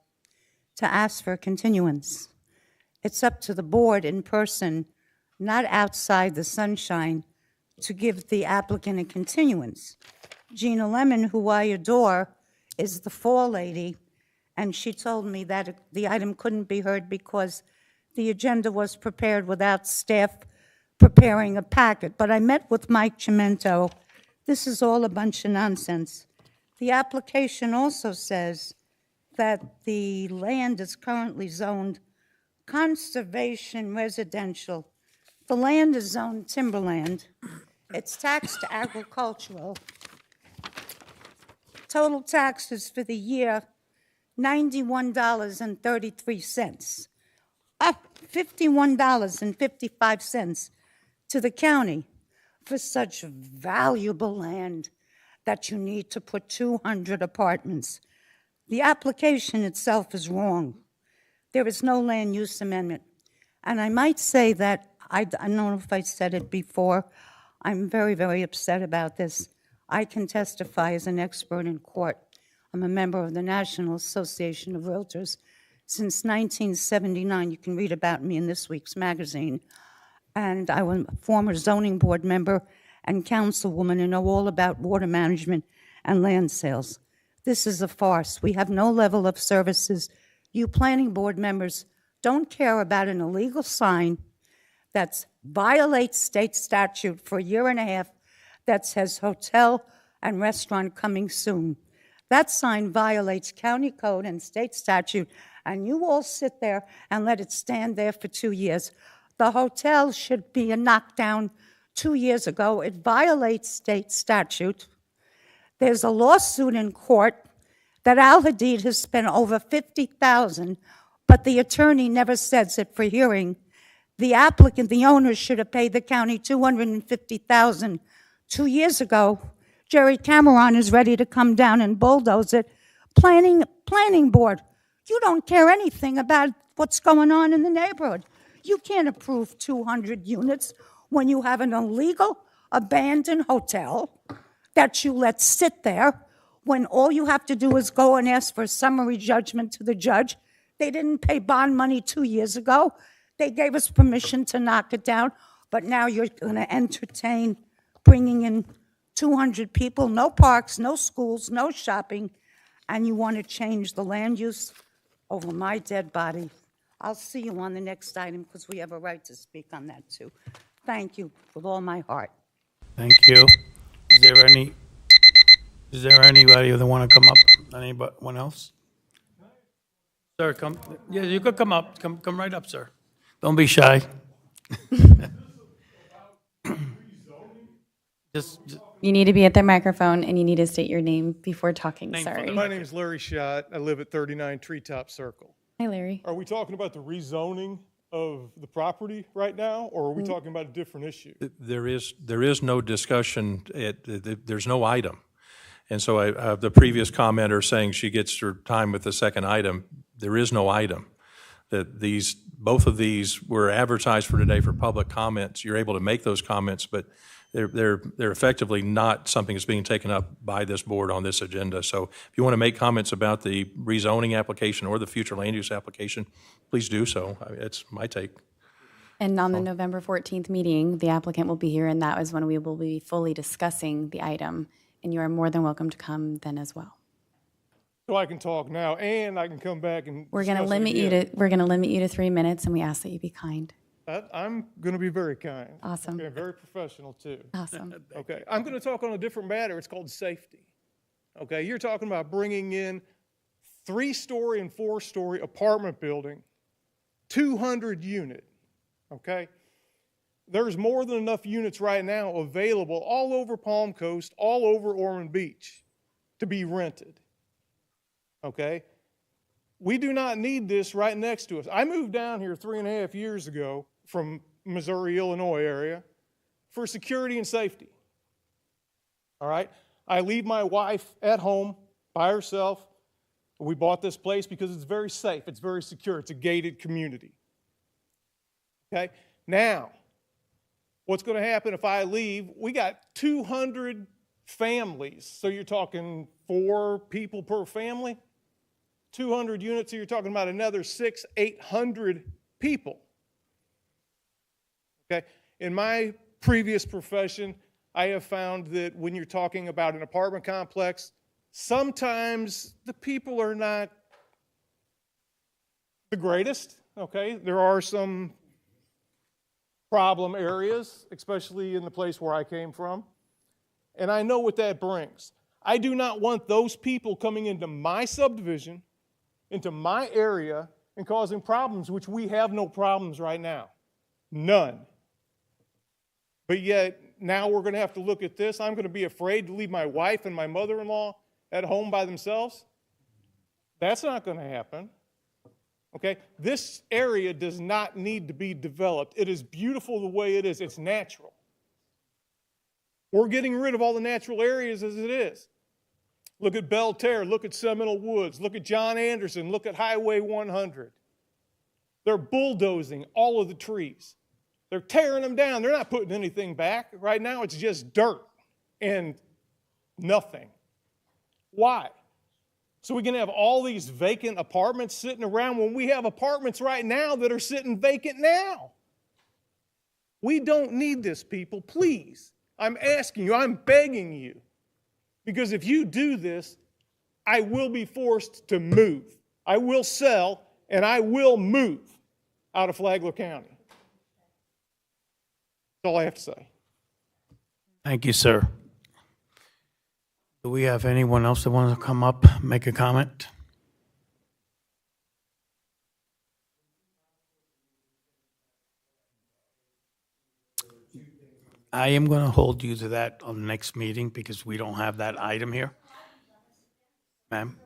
to ask for a continuance. It's up to the board in person, not outside the sunshine, to give the applicant a continuance. Gina Lemon, who I adore, is the fall lady, and she told me that the item couldn't be heard because the agenda was prepared without staff preparing a packet. But I met with Mike Chimento. This is all a bunch of nonsense. The application also says that the land is currently zoned conservation residential. The land is zoned timberland. It's taxed agricultural. Total taxes for the year, $91.33. $51.55 to the county for such valuable land that you need to put 200 apartments. The application itself is wrong. There is no land use amendment. And I might say that, I don't know if I said it before, I'm very, very upset about this. I can testify as an expert in court. I'm a member of the National Association of Realtors since 1979. You can read about me in this week's magazine. And I was a former zoning board member and councilwoman and know all about water management and land sales. This is a farce. We have no level of services. You planning board members don't care about an illegal sign that violates state statute for a year and a half that says hotel and restaurant coming soon. That sign violates county code and state statute, and you all sit there and let it stand there for 2 years. The hotel should be knocked down 2 years ago. It violates state statute. There's a lawsuit in court that Al Hadid has spent over $50,000, but the attorney never sets it for hearing. The applicant, the owner, should have paid the county $250,000 2 years ago. Jerry Cameron is ready to come down and bulldoze it. Planning board, you don't care anything about what's going on in the neighborhood. You can't approve 200 units when you have an illegal, abandoned hotel that you let sit there when all you have to do is go and ask for a summary judgment to the judge. They didn't pay bond money 2 years ago. They gave us permission to knock it down, but now you're going to entertain bringing in 200 people, no parks, no schools, no shopping, and you want to change the land use over my dead body. I'll see you on the next item because we have a right to speak on that too. Thank you with all my heart. Thank you. Is there anybody that want to come up? Anyone else? Sir, come. Yeah, you could come up. Come right up, sir. Don't be shy. Just You need to be at the microphone and you need to state your name before talking, Name for the sorry. My name is Larry Schott. I live at 39 Treetop Circle. Hi, Larry. Are we talking about the rezoning of the property right now, or are we talking about a different issue? There is no discussion, there's no item. And so the previous commenter saying she gets her time with the second item, there is no item. That both of these were advertised for today for public comments. You're able to make those comments, but they're effectively not something that's being taken up by this board on this agenda. So if you want to make comments about the rezoning application or the future land use application, please do so. It's my take. And on the November 14th meeting, the applicant will be here, and that is when we will be fully discussing the item. And you are more than welcome to come then as well. So I can talk now, and I can come back and We're going to discuss it limit again. we're going to limit you to 3 minutes, and we ask that you be kind. I'm going to be very kind. Awesome. Okay, very professional too. Awesome. Okay, I'm going to talk on a different matter. It's called safety. Okay, you're talking about bringing in 3-story and 4-story apartment building, 200 unit, okay? There's more than enough units right now available all over Palm Coast, all over Ormond Beach to be rented, okay? We do not need this right next to us. I moved down here 3.5 years ago from Missouri, Illinois area for security and safety, all right? I leave my wife at home by herself. We bought this place because it's very safe, it's very secure, it's a gated community, okay? Now, what's going to happen if I leave? We got 200 families, so you're talking 4 people per family, 200 units, so you're talking about another 800 people. Okay? In my previous profession, I have found that when you're talking about an apartment complex, sometimes the people are not the greatest, okay? There are some problem areas, especially in the place where I came from. And I know what that brings. I do not want those people coming into my subdivision, into my area, and causing problems, which we have no problems right now. None. But yet, now we're going to have to look at this. I'm going to be afraid to leave my wife and my mother-in-law at home by themselves. That's not going to happen. Okay, this area does not need to be developed. It is beautiful the way it is. It's natural. We're getting rid of all the natural areas as it is. Look at Belle Terre, look at Seminole Woods, look at John Anderson, look at Highway 100. They're bulldozing all of the trees. They're tearing them down. They're not putting anything back. Right now it's just dirt and nothing. Why? So we can have all these vacant apartments sitting around when we have apartments right now that are sitting vacant now. We don't need this, people. Please. I'm asking you, I'm begging you. Because if you do this, I will be forced to move. I will sell and I will move out of Flagler County. That's all I have to say. Thank you, sir. Do we have anyone else that wants to come up, make a comment? I am going to hold you to that on the next meeting because we don't have that item here. Ma'am?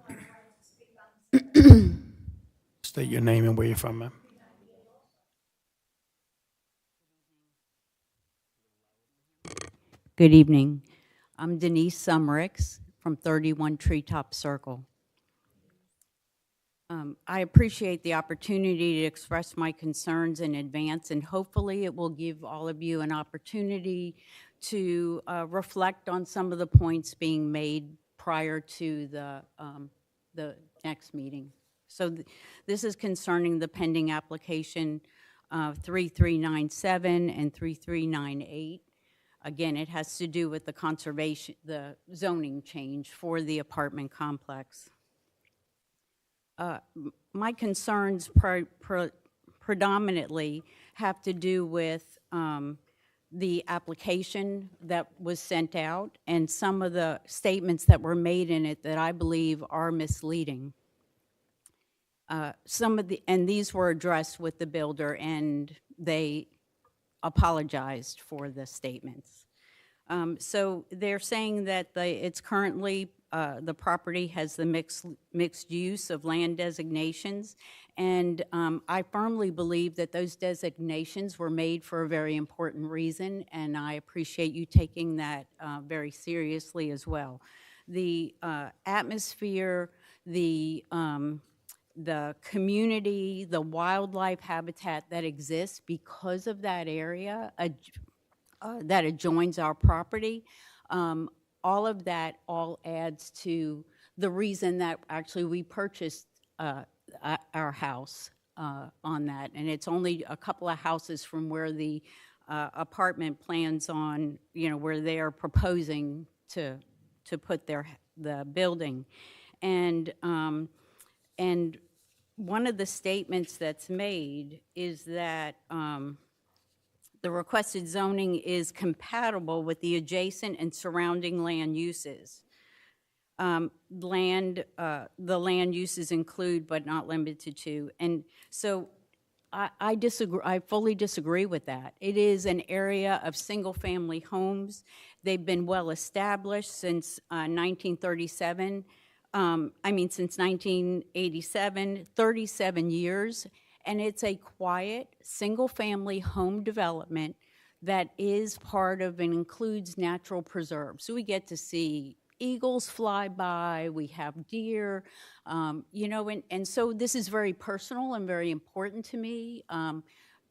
State your name and where you're from, ma'am. Good evening. I'm Denise Summericks from 31 Treetop Circle. I appreciate the opportunity to express my concerns in advance, and hopefully it will give all of you an opportunity to reflect on some of the points being made prior to the next meeting. So this is concerning the pending application 3397 and 3398. Again, it has to do with the conservation, the zoning change for the apartment complex. My concerns predominantly have to do with the application that was sent out and some of the statements that were made in it that I believe are misleading. And these were addressed with the builder, and they apologized for the statements. So they're saying that it's currently, the property has the mixed use of land designations, and I firmly believe that those designations were made for a very important reason, and I appreciate you taking that very seriously as well. The atmosphere, the community, the wildlife habitat that exists because of that area that adjoins our property, all of that all adds to the reason that actually we purchased our house on that. And it's only a couple of houses from where the apartment plans on, where they are proposing to put the building. And one of the statements that's made is that the requested zoning is compatible with the adjacent and surrounding land uses. the land uses include but not limited to. And so I disagree, I fully disagree with that. It is an area of single-family homes. They've been well-established since 1937. Since 1987, 37 years. And it's a quiet, single-family home development that is part of and includes natural preserves. So we get to see eagles fly by, we have deer, and so this is very personal and very important to me.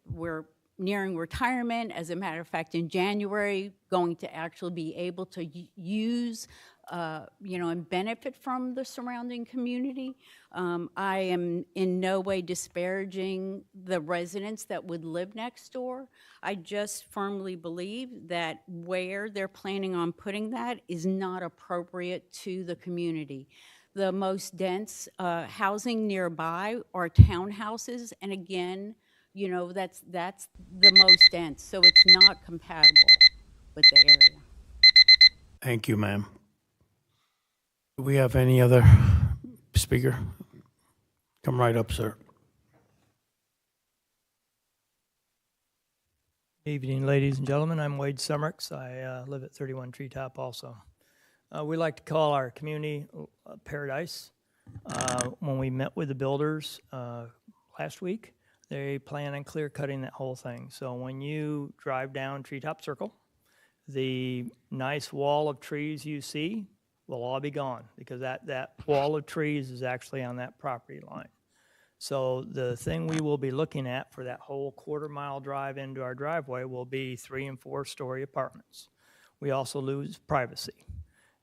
We're nearing retirement. As a matter of fact, in January, going to actually be able to use and benefit from the surrounding community. I am in no way disparaging the residents that would live next door. I just firmly believe that where they're planning on putting that is not appropriate to the community. The most dense housing nearby are townhouses, and again, that's the most dense, so it's not compatible with the area. Thank you, ma'am. Do we have any other speaker? Come right up, sir. Evening, ladies and gentlemen. I'm Wade Summerks. I live at 31 Treetop also. We like to call our community paradise. When we met with the builders last week, they plan on clear cutting that whole thing. So when you drive down Treetop Circle, the nice wall of trees you see will all be gone because that wall of trees is actually on that property line. So the thing we will be looking at for that whole quarter-mile drive into our driveway will be 3- and 4-story apartments. We also lose privacy.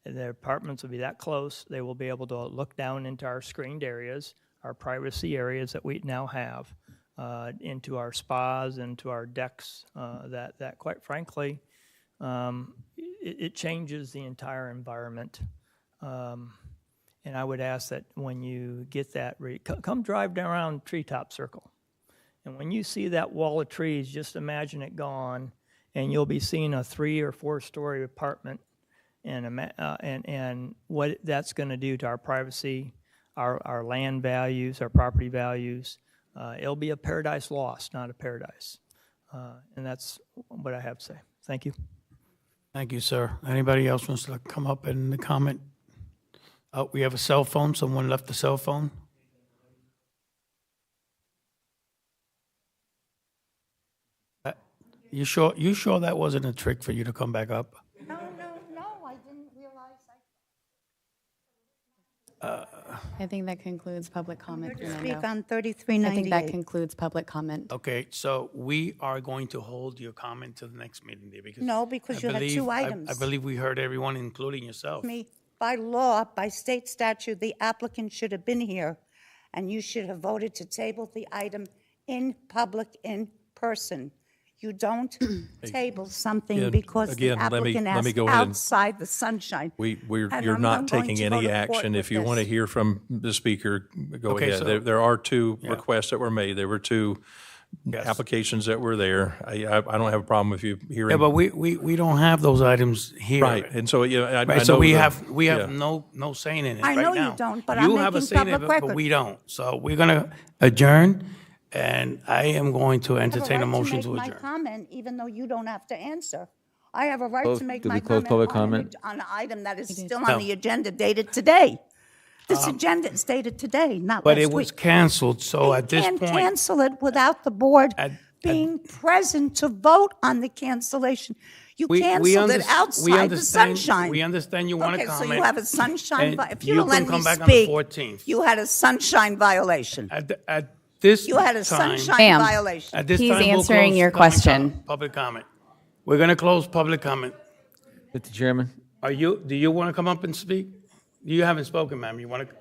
And the apartments will be that close, they will be able to look down into our screened areas, our privacy areas that we now have, into our spas, into our decks, that quite frankly, it changes the entire environment. And I would ask that when you get that, come drive down around Treetop Circle. And when you see that wall of trees, just imagine it gone, and you'll be seeing a 3- or 4-story apartment, and what that's going to do to our privacy, our land values, our property values. It'll be a paradise lost, not a paradise. And that's what I have to say. Thank you. Thank you, sir. Anybody else wants to come up and comment? Oh, we have a cell phone. Someone left the cell phone. You sure that wasn't a trick for you to come back up? No, I didn't realize. I think that concludes public comment. To speak Fernando. on I think that 3398. concludes public comment. Okay, so we are going to hold your comment to the next meeting day because No, because you had two items. I believe we heard everyone, including yourself. Me, by law, by state statute, the applicant should have been here, and you should have voted to table the item in public, in person. You don't table something Again- because the again, let me applicant go asked ahead and- outside the sunshine. You're And not I'm going taking to go any to court action. If with you want to this. hear from the speaker, go Okay, ahead. so- There are two Yeah. requests that were made. There were two Yes. applications that were there. I don't have a problem with you hearing. Yeah, but we don't have those items here. Right, and so, I Right, so know we the- have yeah. no saying in it I right know you now. don't, but You I'm have a making say in it, public but record. we don't. So we're gonna adjourn, and I am going to entertain a motion to I have a right to make my adjourn. comment, even though you don't have to answer. I have a right Close- to make did my we close comment public on comment? on an item that is still No. on the agenda dated today. This agenda is dated today, not But last it was week. canceled, so You at this can't point, cancel it without the board being present to vote on the cancellation. You canceled it outside the sunshine. We understand you want to Okay, comment. so you have a sunshine, and if you don't can let me come back on the speak, 14th. you had a sunshine violation. At this You had a time- sunshine Ma'am. violation. At this He's time, we'll answering close your public question. Public comment. We're going to close public comment. Mr. Chairman? Do you want to come up and speak? You haven't spoken, ma'am. You want to?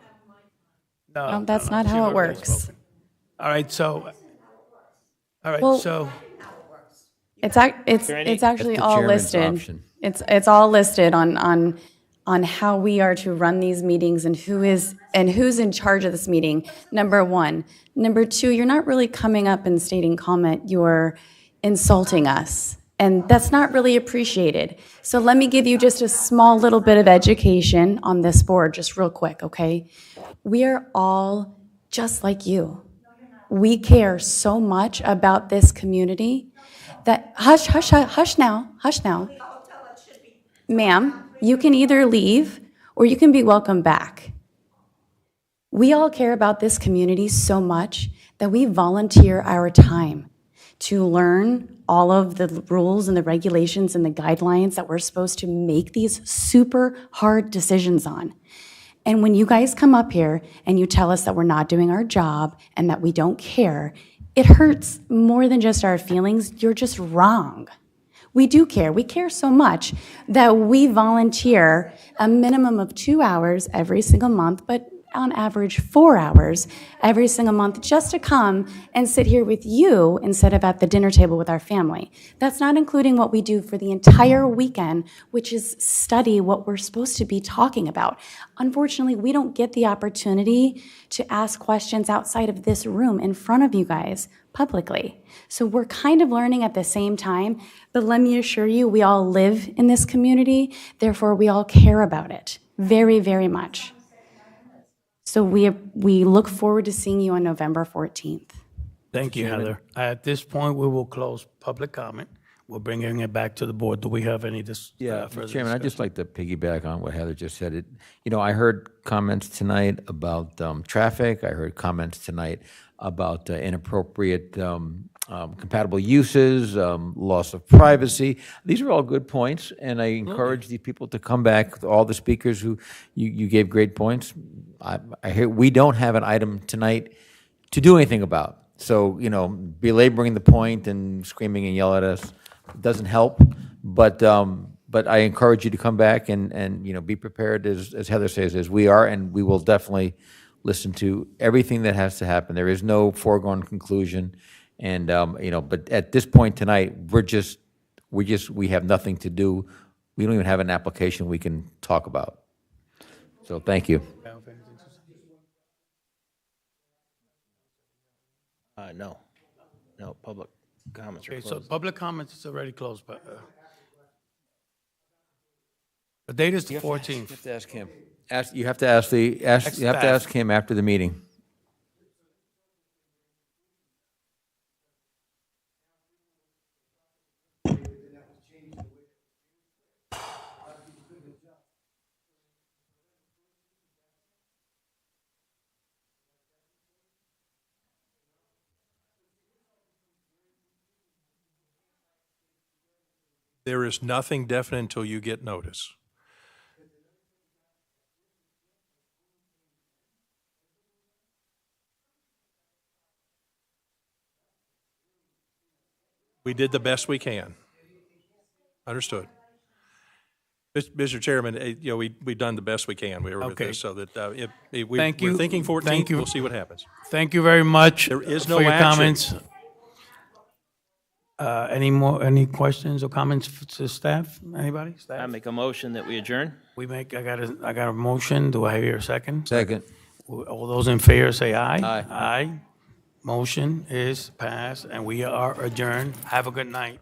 No, that's not She's how it already works. spoken. All right, so, Well- so, It's actually That's the all chairman's listed. option. It's all listed on how we are to run these meetings and who's in charge of this meeting. Number one. Number two, you're not really coming up and stating comment. You're insulting us. And that's not really appreciated. So let me give you just a small little bit of education on this board, just real quick, okay? We are all just like you. We care so much about this community that, hush, hush, hush now, hush now. Ma'am, you can either leave or you can be welcome back. We all care about this community so much that we volunteer our time to learn all of the rules and the regulations and the guidelines that we're supposed to make these super hard decisions on. And when you guys come up here and you tell us that we're not doing our job and that we don't care, it hurts more than just our feelings. You're just wrong. We do care. We care so much that we volunteer a minimum of 2 hours every single month, but on average 4 hours every single month just to come and sit here with you instead of at the dinner table with our family. That's not including what we do for the entire weekend, which is study what we're supposed to be talking about. Unfortunately, we don't get the opportunity to ask questions outside of this room in front of you guys publicly. So we're kind of learning at the same time, but let me assure you, we all live in this community, therefore we all care about it very, very much. So we look forward to seeing you on November 14th. Thank you, Heather. At this point, we will close public comment. We're bringing it back to the board. Do we have any further Chairman, I'd just discussion? like to piggyback on what Heather just said. I heard comments tonight about traffic. I heard comments tonight about inappropriate compatible uses, loss of privacy. These are all good points, and I encourage these people to come back, all the speakers who you gave great points. I hear we don't have an item tonight to do anything about. So, belaboring the point and screaming and yell at us doesn't help. But I encourage you to come back and be prepared, as Heather says, as we are, and we will definitely listen to everything that has to happen. There is no foregone conclusion. And, but at this point tonight, we have nothing to do. We don't even have an application we can talk about. So thank you. No, public comments are Okay, so closed. public comments is already closed, but the date is the 14th. You have to ask him. You have to ask him after the meeting. There is nothing definite until you get notice. We did the best we can. Understood. Mr. Chairman, we've done the best we can. We were with Okay. this, so that Thank we're you. thinking 14th. Thank you. We'll see what happens. Thank you very much There is for no your action. comments. Any questions or comments to staff? Anybody? I Staff? make a motion that we adjourn. I got a motion. Do I hear a second? Second. All those in favor say aye. Aye. Aye. Motion is passed, and we are adjourned. Have a good night.